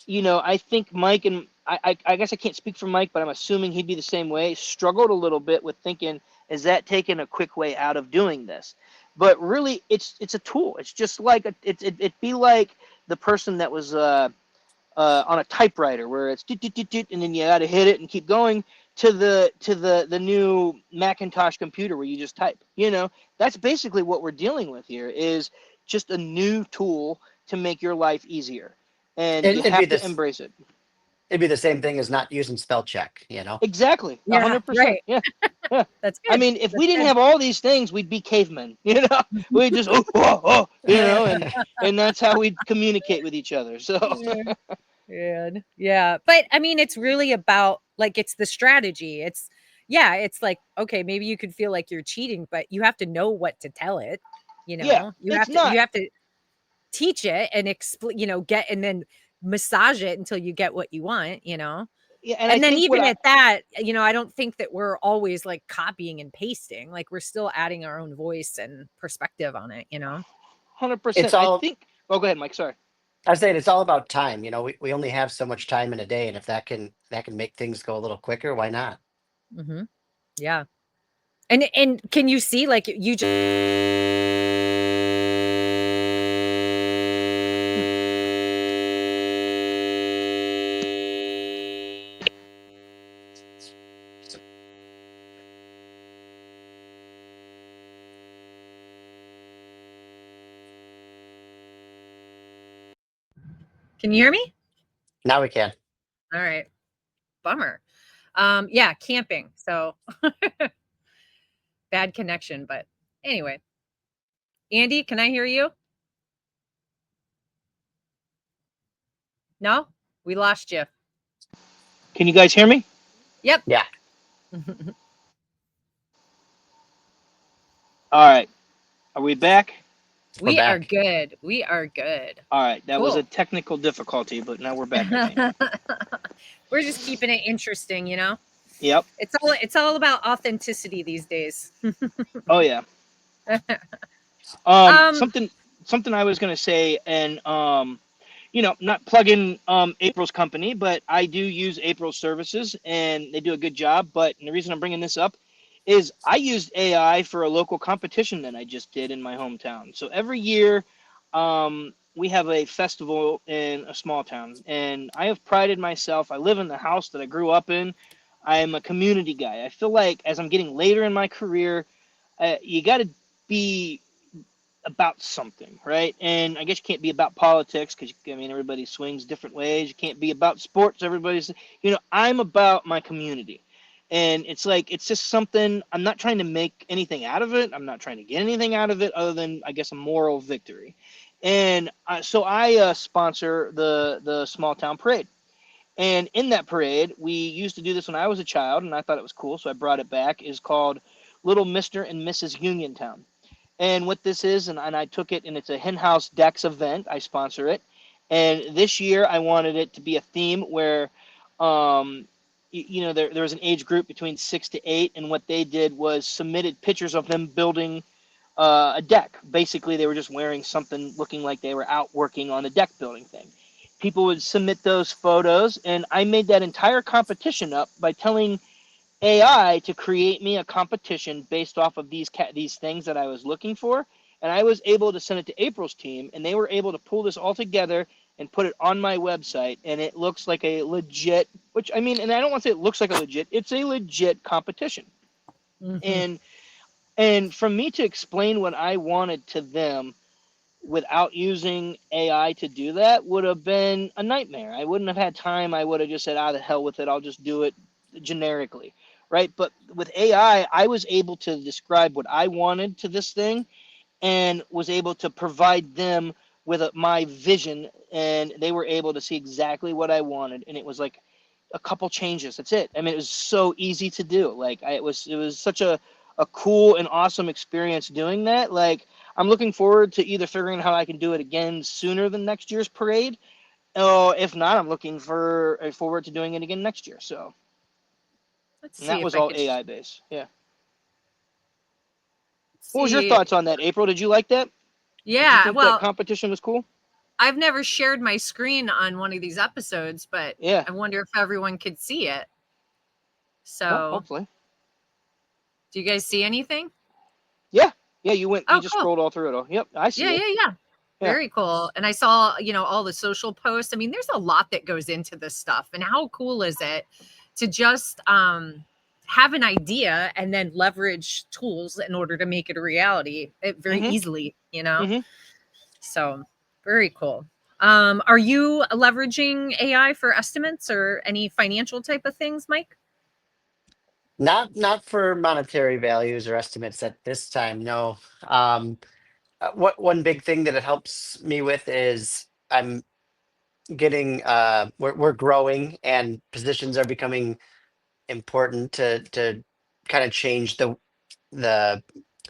I think Mike and I guess I can't speak for Mike, but I'm assuming he'd be the same way. Struggled a little bit with thinking, is that taking a quick way out of doing this? But really, it's a tool. It's just like it'd be like the person that was on a typewriter where it's doot, doot, doot, doot, and then you got to hit it and keep going to the new Macintosh computer where you just type. That's basically what we're dealing with here is just a new tool to make your life easier, and It, you it'd be have to this. embrace it. It'd be the same thing as not using spell check. You know. Exactly, a Yeah, hundred percent. right. Yeah, yeah. That's I good. mean, if we That's didn't good. have all these things, we'd be cavemen. We just and that's how we'd communicate with each other. So Yeah, and yeah, but, I mean, it's really about like, it's the strategy, yeah, it's like, okay, maybe you could feel like you're cheating, but you have to know what to tell it, you yeah, know? it's not. You have to teach it and get and then massage it until you get what you want, you know? Yeah, and I And then think what even I at that, I don't think that we're always, like, copying and pasting, like, we're still adding our own voice and perspective on it, you know? it's 100%. I all. think. Oh, go ahead, Mike. Sorry. I was saying it's all about time. You know, we only have so much time in a day, and if that can make things go a little quicker, why not? Mhm. Yeah. And can you see, like, you just can you hear me? Now we can. Alright. Bummer. Yeah, camping, so bad connection, but anyway. Andy, can I hear you? No? We lost you. Can you guys hear me? Yep. Yeah, All right. Are we back? we're We are back. good. We are good. All right. That was a Cool. technical difficulty, but now we're back, I think. We're just keeping it interesting, you know? Yep. It's all about authenticity these days. Oh yeah. Um, Something I was gonna say, and not plugging April's company, but I do use April's services, and they do a good job. But the reason I'm bringing this up is I used AI for a local competition that I just did in my hometown. So every year, we have a festival in a small town, and I have prided myself. I live in the house that I grew up in. I am a community guy. I feel like as I'm getting later in my career, you got to be about something, right? And I guess you can't be about politics because I mean everybody swings different ways. You can't be about sports. I'm about my community, and it's like it's just something. I'm not trying to make anything out of it. I'm not trying to get anything out of it other than I guess a moral victory. And so I sponsor the small town parade. And in that parade, we used to do this when I was a child, and I thought it was cool, so I brought it back. Is called Little Mister and Mrs. Uniontown. And what this is, and I took it, and it's a Hen-House Decks event. I sponsor it, and this year I wanted it to be a theme where, there was an age group between 6 to 8, and what they did was submitted pictures of them building a deck. Basically, they were just wearing something looking like they were out working on a deck building thing. people would submit those photos, and I made that entire competition up by telling AI to create me a competition based off of these things that I was looking for, and I was able to send it to April's team, and they were able to pull this all together and put it on my website, and it looks like a legit, which I mean, and I don't want to say it looks like a legit, it's a legit competition. Mhm. And for me to explain what I wanted to them without using AI to do that would have been a nightmare. I wouldn't have had time. I would have just said, "Ah, the hell with it. I'll just do it generically." Right? But with AI, I was able to describe what I wanted to this thing and was able to provide them with my vision, and they were able to see exactly what I wanted, and it was like a couple changes. That's it. I mean, it was so easy to do. Like it was such a cool and awesome experience doing that. Like I'm looking forward to either figuring out how I can do it again sooner than next year's parade, or if not, I'm looking forward to doing it again next year. So, Let's and see that if was I all could AI based. Yeah. What was your see. thoughts on that, April? Did you like that? Did you Yeah, think that well, competition was cool? I've never shared my screen on one of these episodes, but Yeah. I wonder if everyone could see it. Well, So, hopefully. do you guys see anything? Yeah. Yeah. You Oh, just cool. scrolled all through it all. Yep. I Yeah, see it. yeah, yeah. Yeah. Very cool. And I saw, all the social posts. I mean, there's a lot that goes into this stuff. And how cool is it to just have an idea and then leverage tools in order to make it a reality very Mm-hmm. easily? Mm-hmm. So very cool. Are you leveraging AI for estimates or any financial type of things, Mike? Not for monetary values or estimates at this time, no. What one big thing that it helps me with is I'm getting we're growing and positions are becoming important to kind of change the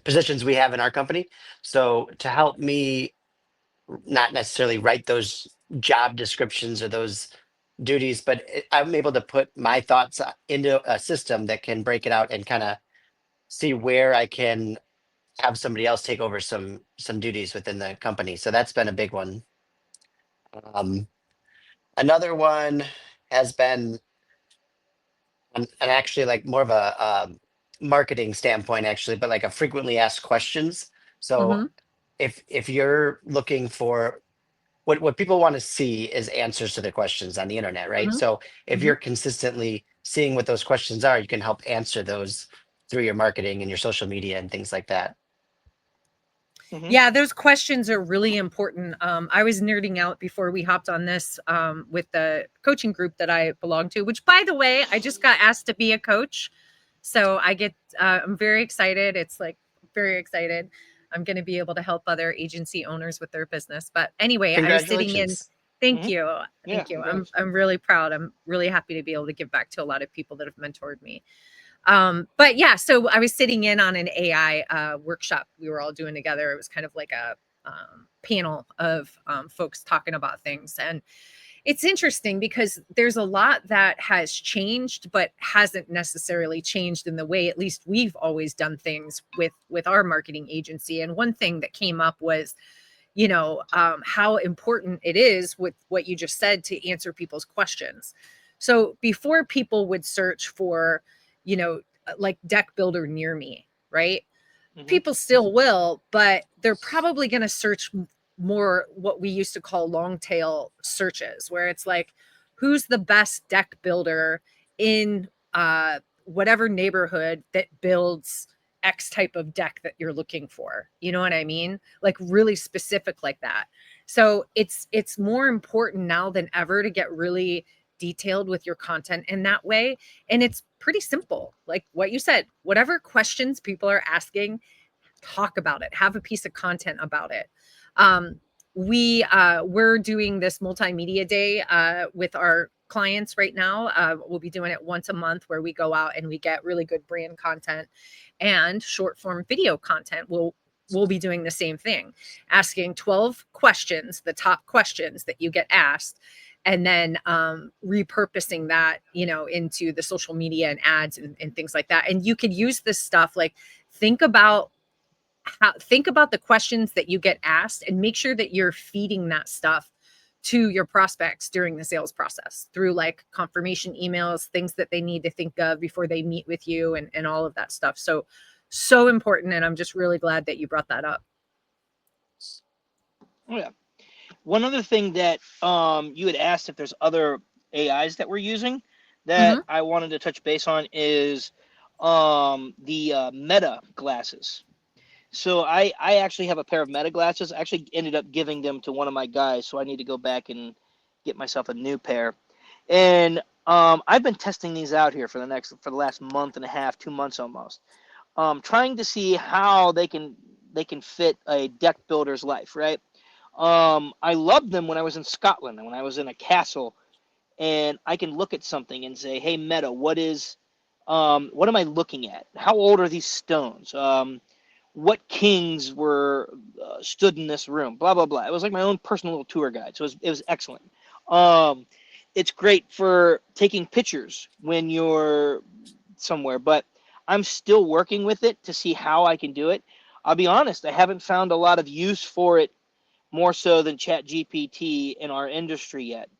positions we have in our company. So to help me not necessarily write those job descriptions or those duties, but I'm able to put my thoughts into a system that can break it out and kind of see where I can have somebody else take over some duties within the company. So that's been a big one. Um, Another one has been and actually like more of a marketing standpoint, actually, but like a frequently asked questions. So Mm-hmm. if you're looking for what people want to see is answers to their questions on the internet, right? Mm-hmm. So if Mm-hmm. you're consistently seeing what those questions are, you can help answer those through your marketing and your social media and things like that. Mm-hmm. Yeah, those questions are really important. I was nerding out before we hopped on this with the coaching group that I belong to, which, by the way, I just got asked to be a coach. So I'm very excited. It's like very excited. I'm going to be able to help other agency owners with their business. But anyway, I was sitting in. Congratulations. Thank Mm-hmm. you. Yeah. Thank you. I'm, Congrats. I'm really proud. I'm really happy to be able to give back to a lot of people that have mentored me. But yeah, so I was sitting in on an AI workshop we were all doing together. It was kind of like a panel of folks talking about things. And it's interesting because there's a lot that has changed, but hasn't necessarily changed in the way at least we've always done things with our marketing agency. And one thing that came up was how important it is with what you just said to answer people's questions. So before people would search for, like deck builder near me, right? Mm-hmm. People still will, but they're probably going to search more what we used to call long tail searches, where it's like, who's the best deck builder in whatever neighborhood that builds X type of deck that you're looking for. You know what I mean? Like really specific like that. So it's more important now than ever to get really detailed with your content in that way. And it's pretty simple. Like what you said, whatever questions people are asking, talk about it, have a piece of content about it. We're doing this multimedia day with our clients right now. We'll be doing it once a month where we go out and we get really good brand content and short form video content. We'll be doing the same thing, asking 12 questions, the top questions that you get asked, and then repurposing that, into the social media and ads and things like that. And you could use this stuff like think about think about the questions that you get asked and make sure that you're feeding that stuff to your prospects during the sales process through like confirmation emails, things that they need to think of before they meet with you, and all of that stuff. So important. And I'm just really glad that you brought that up. Oh, yeah. One other thing that you had asked if there's other AIs that we're using that Mm-hmm. I wanted to touch base on is the Meta glasses. So I actually have a pair of Meta glasses. I actually ended up giving them to one of my guys, so I need to go back and get myself a new pair. And I've been testing these out here for the last month and a half, 2 months almost, trying to see how they can fit a deck builder's life, right? I loved them when I was in Scotland and when I was in a castle, and I can look at something and say, "Hey, Meta, what am I looking at? How old are these stones? What kings were stood in this room? Blah blah blah." It was like my own personal little tour guide, so it was excellent. Um, it's great for taking pictures when you're somewhere, but I'm still working with it to see how I can do it. I'll be honest, I haven't found a lot of use for it more so than ChatGPT in our industry yet.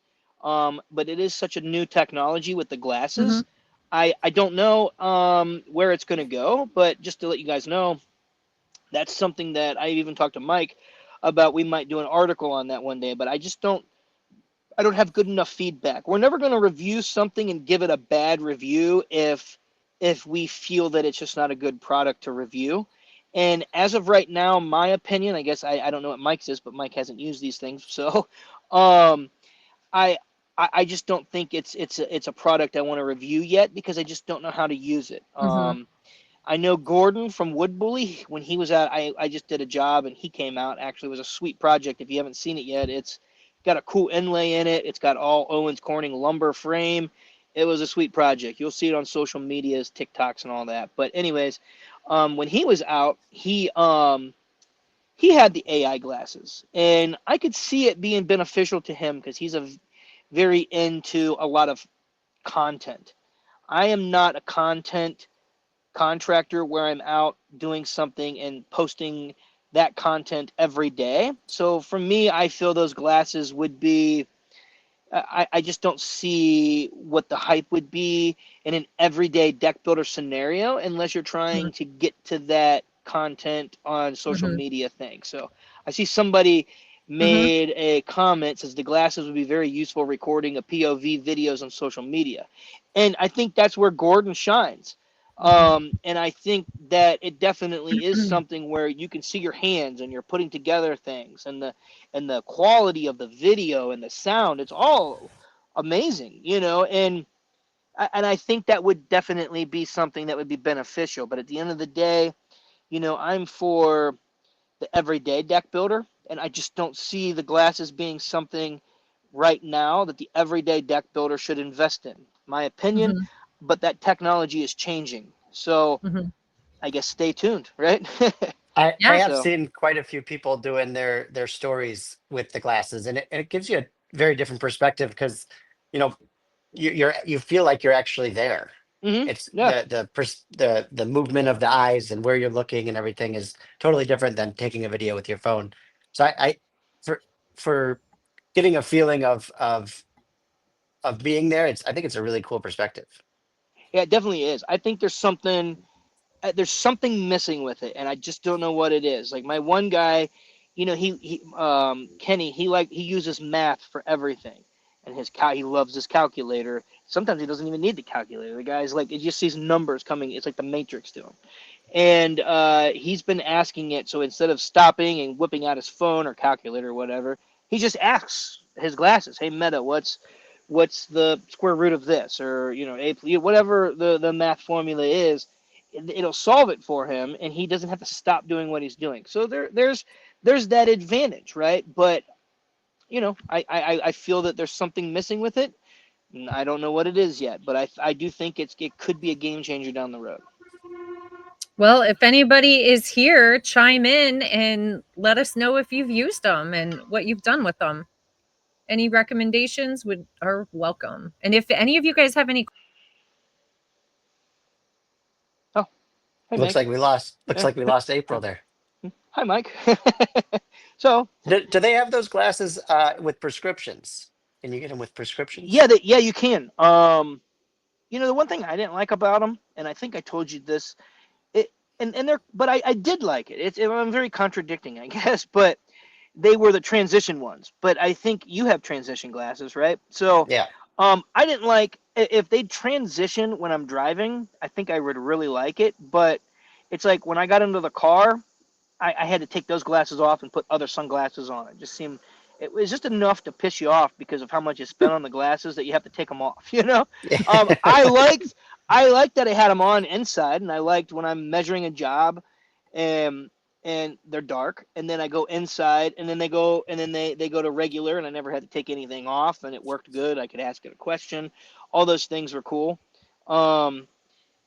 But it is such a new technology with the Mm-hmm. glasses. I don't know where it's going to go, but just to let you guys know, that's something that I even talked to Mike about. We might do an article on that one day, but I don't have good enough feedback. We're never going to review something and give it a bad review if we feel that it's just not a good product to review. And as of right now, my opinion, I guess I don't know what Mike's is, but Mike hasn't used these things, so um, I I just don't think it's a product I want to review yet because I just don't know how to use it. Mm-hmm. I know Gordon from Wood Bully, when he was out, I just did a job and he came out. Actually, it was a sweet project. If you haven't seen it yet, it's got a cool inlay in it. It's got all Owens Corning lumber frame. It was a sweet project. You'll see it on social medias, TikToks, and all that. But anyways, when he was out, he had the AI glasses, and I could see it being beneficial to him because he's very into a lot of content. I am not a content contractor where I'm out doing something and posting that content every day. So for me, I feel those glasses would be, I just don't see what the hype would be in an everyday deck builder scenario unless you're trying to get to that content on social Mm-hmm. media thing. So I see somebody Mm-hmm. made a comment says the glasses would be very useful recording a POV videos on social media. And I think that's where Gordon shines. And I think that it definitely is Mm-hmm. something where you can see your hands and you're putting together things, and the quality of the video and the sound, it's all amazing, and I think that would definitely be something that would be beneficial. But at the end of the day, I'm for the everyday deck builder, and I just don't see the glasses being something right now that the everyday deck builder should invest in. My opinion, Mm-hmm. but that technology is changing. So Mm-hmm. I guess stay tuned, right? I Yeah. have So, seen quite a few people doing their stories with the glasses, and it gives you a very different perspective because you know you feel like you're actually there. It's yeah. the movement of the eyes and where you're looking and everything is totally different than taking a video with your phone. So I for for getting a feeling of being there, I think it's a really cool perspective. Yeah, it definitely is. I think there's something missing with it, and I just don't know what it is. Like my one guy, Kenny, he uses math for everything, and he loves his calculator. Sometimes he doesn't even need the calculator. The guy's like, he just sees numbers coming. It's like the Matrix to him. And he's been asking it. So instead of stopping and whipping out his phone or calculator or whatever, he just asks his glasses, "Hey Meta, what's the square root of this?" Or whatever the math formula is. It'll solve it for him, and he doesn't have to stop doing what he's doing. So there's that advantage, right? But I feel that there's something missing with it. I don't know what it is yet, but I do think it could be a game changer down the road. Well, if anybody is here, chime in and let us know if you've used them and what you've done with them. Any recommendations are welcome. And if any of you guys have any Oh, hey Looks Meg. like we lost. Looks Yeah. like we lost April there. Hi, Mike. So Do they have those glasses with prescriptions? Can you get them with prescriptions? yeah, you can. The one thing I didn't like about them, and I think I told you this, it and they're, but I did like it. I'm very contradicting, I guess, but they were the transition ones. But I think you have transition glasses, right? So, Yeah. I didn't like if they transition when I'm driving. I think I would really like it, but it's like when I got into the car, I had to take those glasses off and put other sunglasses on. It just seemed it was just enough to piss you off because of how much you spent on the glasses that you have to take them off. I liked that I had them on inside, and I liked when I'm measuring a job, and and they're dark, and then I go inside, and then they go to regular, and I never had to take anything off, and it worked good. I could ask it a question. All those things were cool. Um,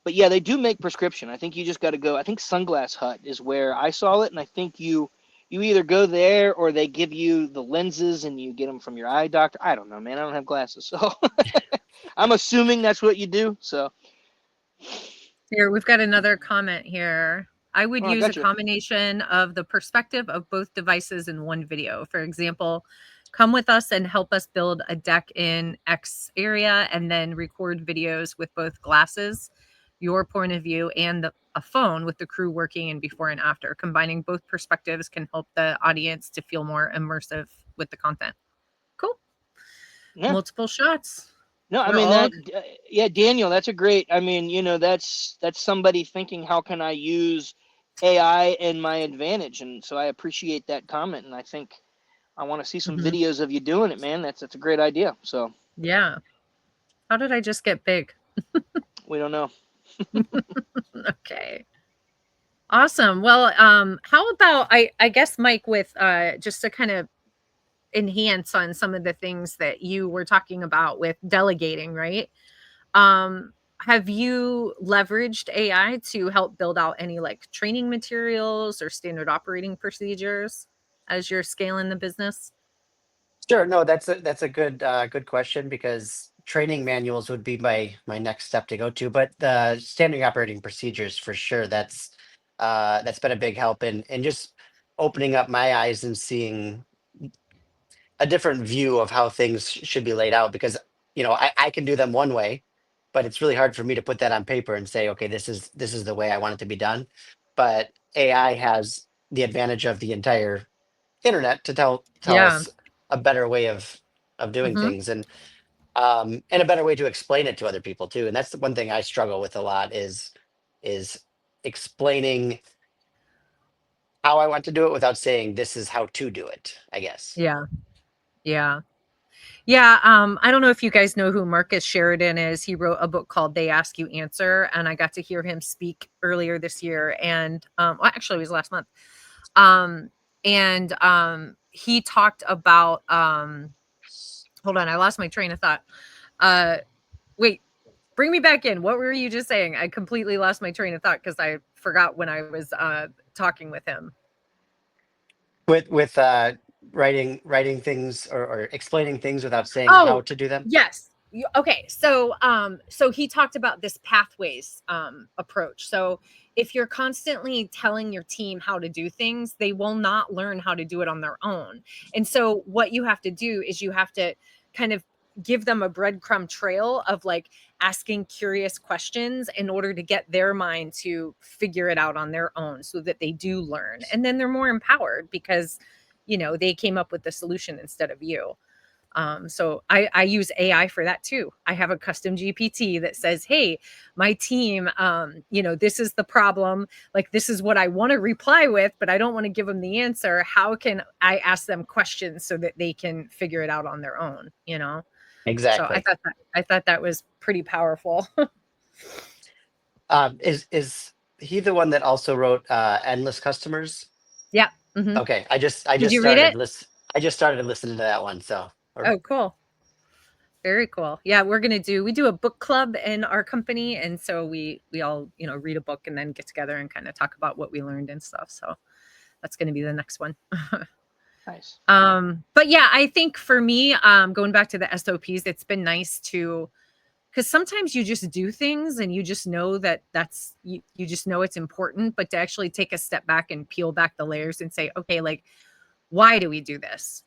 but yeah, they do make prescription. I think you just got to go. I think Sunglass Hut is where I saw it, and I think you either go there or they give you the lenses and you get them from your eye doctor. I don't know, man. I don't have glasses, so I'm assuming that's what you do. So, Here, we've got another comment here. I would oh, I use a got you. combination of the perspective of both devices in one video. For example, come with us and help us build a deck in X area and then record videos with both glasses, your point of view, and a phone with the crew working in before and after. Combining both perspectives can help the audience to feel more immersive with the content. Cool. Yeah. Multiple shots. No, I We're mean all yeah, Daniel, that's a great. I mean, that's somebody thinking, how can I use AI in my advantage? And so I appreciate that comment, and I think I want to see some Mhm. videos of you doing it, man. That's a great idea. So Yeah. How did I just get big? we don't know. Okay. Awesome. Well, how about I guess Mike with just to kind of enhance on some of the things that you were talking about with delegating, right? Have you leveraged AI to help build out any like training materials or standard operating procedures as you're scaling the business? Sure. No, that's a good question because training manuals would be my next step to go to. But the standard operating procedures for sure. That's been a big help in just opening up my eyes and seeing a different view of how things should be laid out because I can do them one way, but it's really hard for me to put that on paper and say, okay, this is the way I want it to be done. But AI has the advantage of the entire internet to tell Yeah. us a better way of doing Hmm. things and a better way to explain it to other people too. And that's the one thing I struggle with a lot is explaining how I want to do it without saying this is how to do it, I guess. Yeah. Yeah. Yeah, I don't know if you guys know who Marcus Sheridan is. He wrote a book called They Ask You Answer, and I got to hear him speak earlier this year. And well, actually, it was last month. Um, and he talked about hold on, I lost my train of thought. Uh, wait, bring me back in. What were you just saying? I completely lost my train of thought because I forgot when I was talking with him. With writing things or explaining things without saying how Oh, to do them. yes. Okay. So he talked about this pathways approach. So if you're constantly telling your team how to do things, they will not learn how to do it on their own. And so what you have to do is you have to kind of give them a breadcrumb trail of like asking curious questions in order to get their mind to figure it out on their own so that they do learn. And then they're more empowered because they came up with the solution instead of you. So I use AI for that too. I have a custom GPT that says, hey, my team, this is the problem. Like, this is what I want to reply with, but I don't want to give them the answer. How can I ask them questions so that they can figure it out on their own? So Exactly. I thought that was pretty powerful. Is he the one that also wrote Endless Customers? Yeah. Hmm. Okay, I Did just you read started it? listen. I just started listening to that one. So, or Oh, cool. Very cool. Yeah, we do a book club in our company, and so we all, read a book and then get together and kind of talk about what we learned and stuff. So that's going to be the next one. Nice. But yeah, I think for me, going back to the SOPs, it's been nice to because sometimes you just do things and you just know that you just know it's important, but to actually take a step back and peel back the layers and say, okay, like, why do we do this?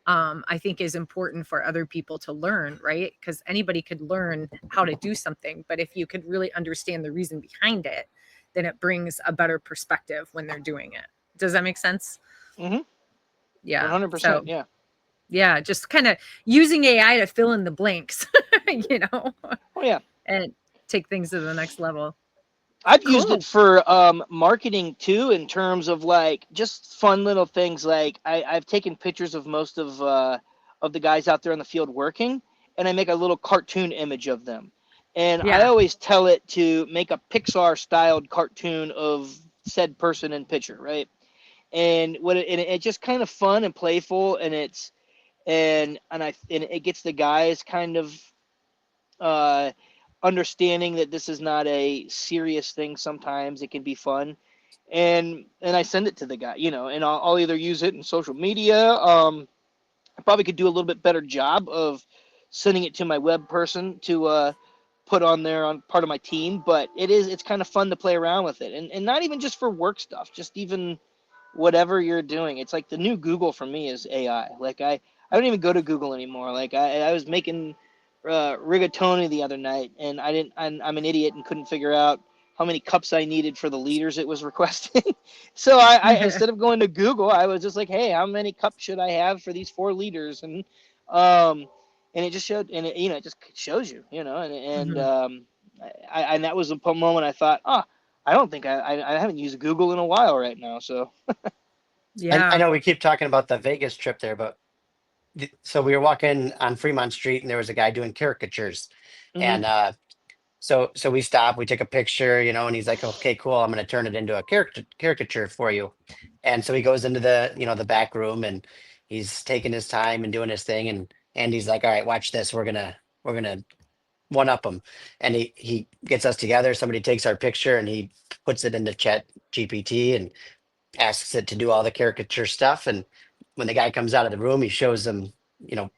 I think is important for other people to learn, right? Because anybody could learn how to do something, but if you could really understand the reason behind it, then it brings a better perspective when they're doing it. Does that make sense? Mm-hmm. Yeah. 100%. So Yeah. yeah, just kind of using AI to fill in the blanks, you know, Oh yeah. and take things to the next level. I've used it Cool. for marketing too, in terms of like just fun little things. Like I've taken pictures of most of the guys out there in the field working, and I make a little cartoon image of them. And I Yeah. always tell it to make a Pixar styled cartoon of said person and picture, right? And it's just kind of fun and playful, and and it gets the guys kind of uh, understanding that this is not a serious thing. Sometimes it can be fun, and I send it to the guy, and I'll either use it in social media. I probably could do a little bit better job of sending it to my web person to put on there on part of my team, but it's kind of fun to play around with it, and not even just for work stuff, just even whatever you're doing. It's like the new Google for me is AI. Like I don't even go to Google anymore. Like I was making rigatoni the other night, and I didn't. I'm an idiot and couldn't figure out how many cups I needed for the liters it was requesting. So I instead of going to Google, I was just like, hey, how many cups should I have for these 4 liters? Um and it just showed, and it just shows you, Mhm. and that was the moment I thought, I don't think I haven't used Google in a while right now. So I Yeah. know we keep talking about the Vegas trip there, but so we were walking on Fremont Street and there was a guy doing caricatures. hmm And so we stop, we take a picture, and he's like, okay, cool, I'm going to turn it into a caricature for you. And so he goes into the back room and he's taking his time and doing his thing. And Andy's like, all right, watch this. We're gonna one up him. And he gets us together. Somebody takes our picture and he puts it into Chat GPT and asks it to do all the caricature stuff. And when the guy comes out of the room, he shows them, you know,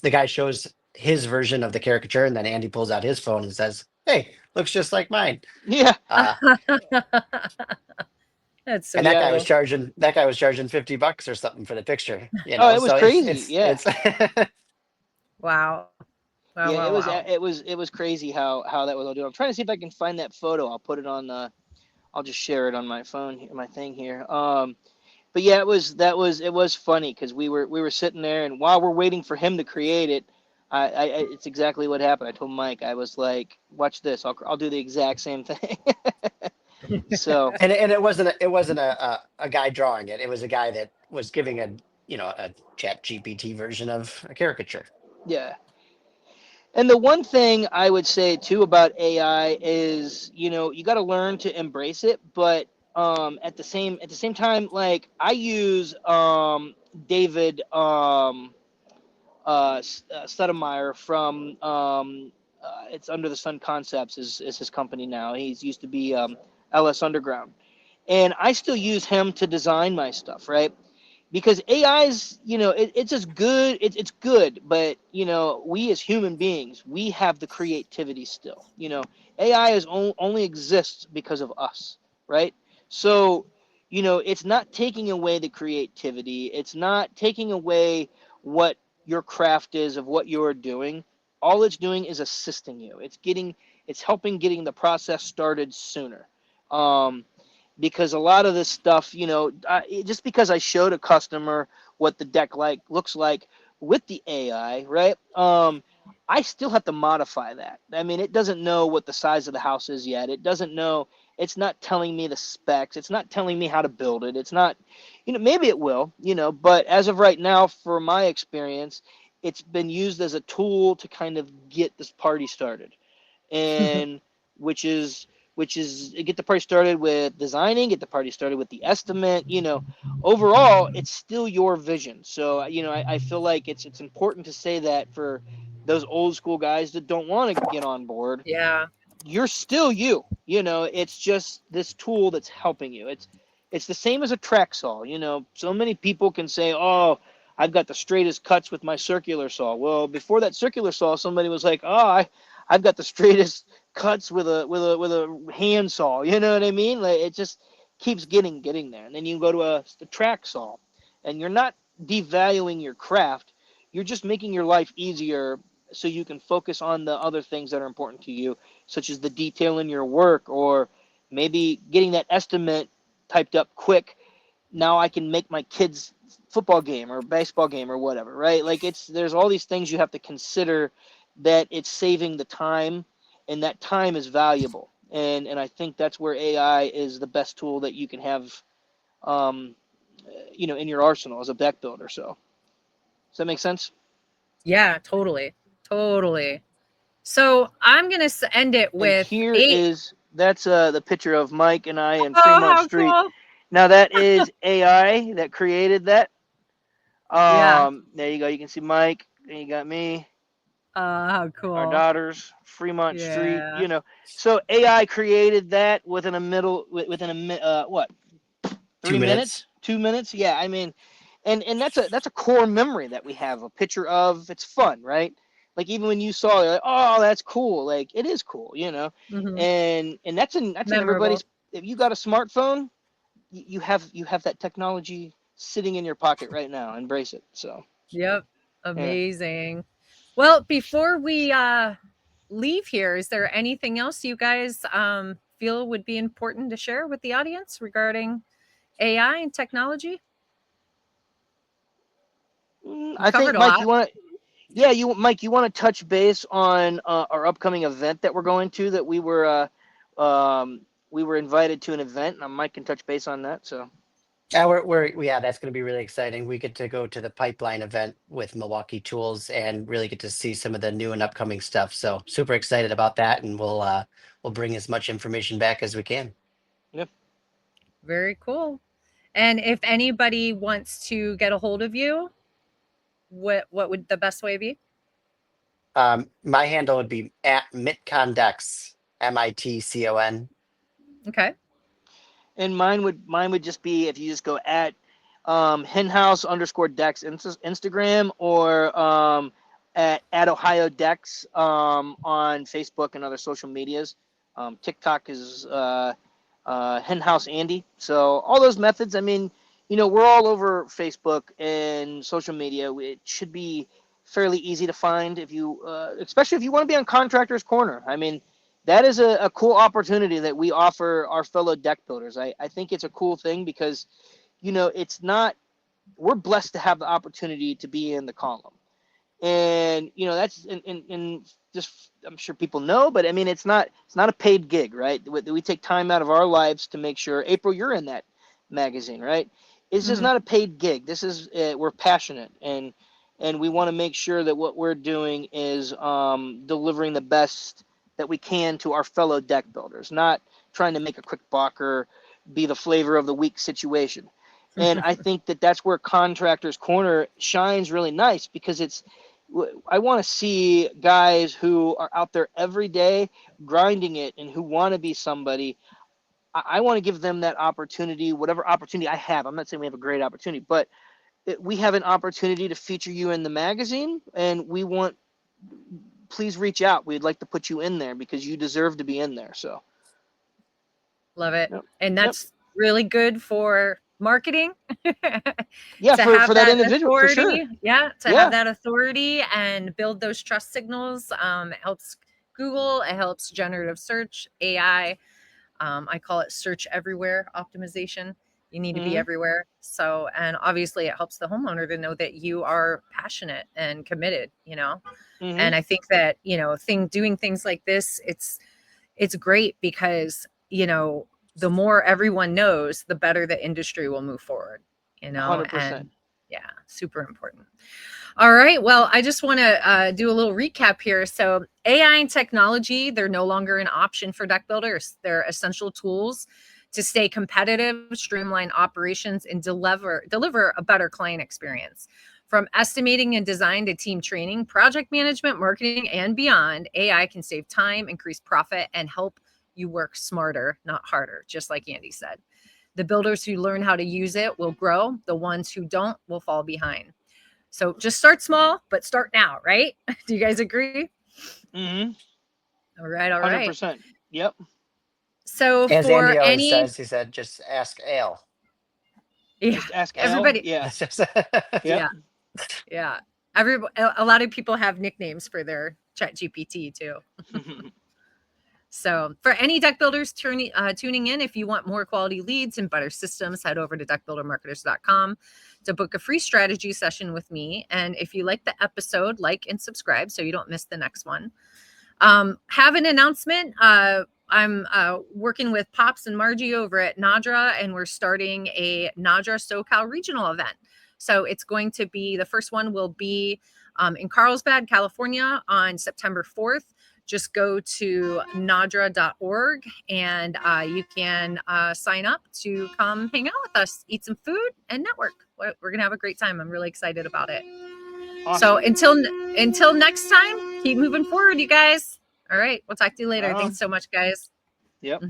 the guy shows his version of the caricature, and then Andy pulls out his phone and says, "Hey, looks just like mine." yeah, Uh, That's so and that yeah. guy was cool. charging $50 or something for the picture, Oh, it was So crazy. Yeah, it's Wow. Wow, yeah. wow, wow. It was crazy how that was all doing. I'm trying to see if I can find that photo. I'll put it on. I'll just share it on my phone, my thing here. But yeah, it was funny because we were sitting there, and while we're waiting for him to create it, it's exactly what happened. I told Mike, I was like, watch this. I'll do the exact same thing. So and it wasn't a guy drawing it. It was a guy that was giving a Chat GPT version of a caricature. yeah. And the one thing I would say too about AI is, you got to learn to embrace it, but at the same time, like I use David Stoudemire from it's Under the Sun Concepts is his company now. He's used to be LS Underground, and I still use him to design my stuff, right? Because AI's, it's just good. It's good, but we as human beings, we have the creativity still. AI only exists because of us, right? So, it's not taking away the creativity. It's not taking away what your craft is of what you're doing. All it's doing is assisting you. It's helping getting the process started sooner. Um, because a lot of this stuff, just because I showed a customer what the deck looks like with the AI, right? I still have to modify that. I mean, it doesn't know what the size of the house is yet. It doesn't know. It's not telling me the specs. It's not telling me how to build it. It's not, maybe it will, but as of right now, for my experience, it's been used as a tool to kind of get this party started, and which is get the party started with designing, get the party started with the estimate. Overall, it's still your vision. So I feel like it's important to say that for those old school guys that don't want to get on board, Yeah. you're still you. It's just this tool that's helping you. It's the same as a track saw. So many people can say, "Oh, I've got the straightest cuts with my circular saw." Well, before that circular saw, somebody was like, "Oh, I've got the straightest cuts with a handsaw. You know what I mean? Like it just keeps getting there. And then you can go to a track saw, and you're not devaluing your craft. You're just making your life easier so you can focus on the other things that are important to you, such as the detail in your work, or maybe getting that estimate typed up quick. Now I can make my kids football game or baseball game or whatever, right? Like there's all these things you have to consider, that it's saving the time, and that time is valuable. And I think that's where AI is the best tool that you can have, um, in your arsenal as a deck builder. So does that make sense? Yeah, totally. Totally. So I'm going to end it And with here eight. is that's the picture of Mike and I in Oh, Fremont how Street. cool. Now that is AI that created that. Yeah. There you go. You can see Mike, and you got me, How our cool. daughters, Fremont Street. Yeah. So AI created that what, 2 3 minutes, minutes. 2 minutes? Yeah, I mean, and that's a core memory that we have a picture of. It's fun, right? Like even when you saw it, you're like, oh, that's cool. Like it is cool. Hmm. And that's in Memorable. everybody's. If you got a smartphone, you have that technology sitting in your pocket right now. Embrace it. So Yep. yeah. Amazing. Well, before we leave here, is there anything else you guys feel would be important to share with the audience regarding AI and technology? We I think covered a Mike, lot. you want to. Yeah, Mike, you want to touch base on our upcoming event that we're going to, that we were invited to an event, and Mike can touch base on that. So Yeah, yeah, that's going to be really exciting. We get to go to the Pipeline event with Milwaukee Tools and really get to see some of the new and upcoming stuff. So super excited about that, and we'll bring as much information back as we can. yeah. Very cool. And if anybody wants to get a hold of you, what would the best way be? My handle would be at Mitcondex, Mitcon. Okay. And mine would just be, if you just go at Hen-House _ Decks Instagram, or at Ohio Decks on Facebook and other social medias. TikTok is Hen-House Andy. So all those methods. I mean, we're all over Facebook and social media. It should be fairly easy to find, if you, especially if you want to be on Contractors Corner. I mean, that is a cool opportunity that we offer our fellow deck builders. I think it's a cool thing because, it's not, we're blessed to have the opportunity to be in the column. And, that's in just, I'm sure people know, but I mean, it's not a paid gig, right? We take time out of our lives to make sure. April, you're in that magazine, right? It's just Hmm. not a paid gig. This is, we're passionate, and we want to make sure that what we're doing is delivering the best that we can to our fellow deck builders, not trying to make a quick buck or be the flavor of the week situation. And I think that that's where Contractors Corner shines really nice, because I want to see guys who are out there every day grinding it, and who want to be somebody. I want to give them that opportunity, whatever opportunity I have. I'm not saying we have a great opportunity, but we have an opportunity to feature you in the magazine, and please reach out. We'd like to put you in there because you deserve to be in there. So, Love it. yep, And yep, that's really good for marketing yeah, to for have that that individual, for sure. authority. Yeah, to have Yeah. that authority and build those trust signals. It helps Google, it helps generative search, AI. I call it search everywhere optimization. You need to be Mhm. everywhere. So, and obviously, it helps the homeowner to know that you are passionate and committed. Mhm. And I think that doing things like this, it's great because the more everyone knows, the better the industry will move forward. 100%. And yeah, super important. All right. Well, I just want to do a little recap here. So, AI and technology, they're no longer an option for deck builders. They're essential tools to stay competitive, streamline operations, and deliver a better client experience. From estimating and design to team training, project management, marketing, and beyond, AI can save time, increase profit, and help you work smarter, not harder, just like Andy said. The builders who learn how to use it will grow, the ones who don't will fall behind. So just start small, but start now, right? Do you guys agree? Mhm. All right. All right. 100%. Yep. So As for Andy always any, says, he said, just ask Ale. yeah, Just ask Al. everybody, Yeah. That's just Yep. yeah, yeah. A lot of people have nicknames for their Chat GPT too. So for any deck builders tuning in, if you want more quality leads and better systems, head over to deckbuildermarketers.com to book a free strategy session with me. And if you like the episode, like and subscribe so you don't miss the next one. Have an announcement. I'm working with Pops and Margie over at Nadra, and we're starting a Nadra SoCal regional event. So it's going to be, the first one will be in Carlsbad, California on September 4th. Just go to nadra.org and you can sign up to come hang out with us, eat some food, and network. We're going to have a great time. I'm really excited about it. Awesome. So until next time, keep moving forward, you guys. All right. We'll talk to you later. Thanks so much, guys. Yep.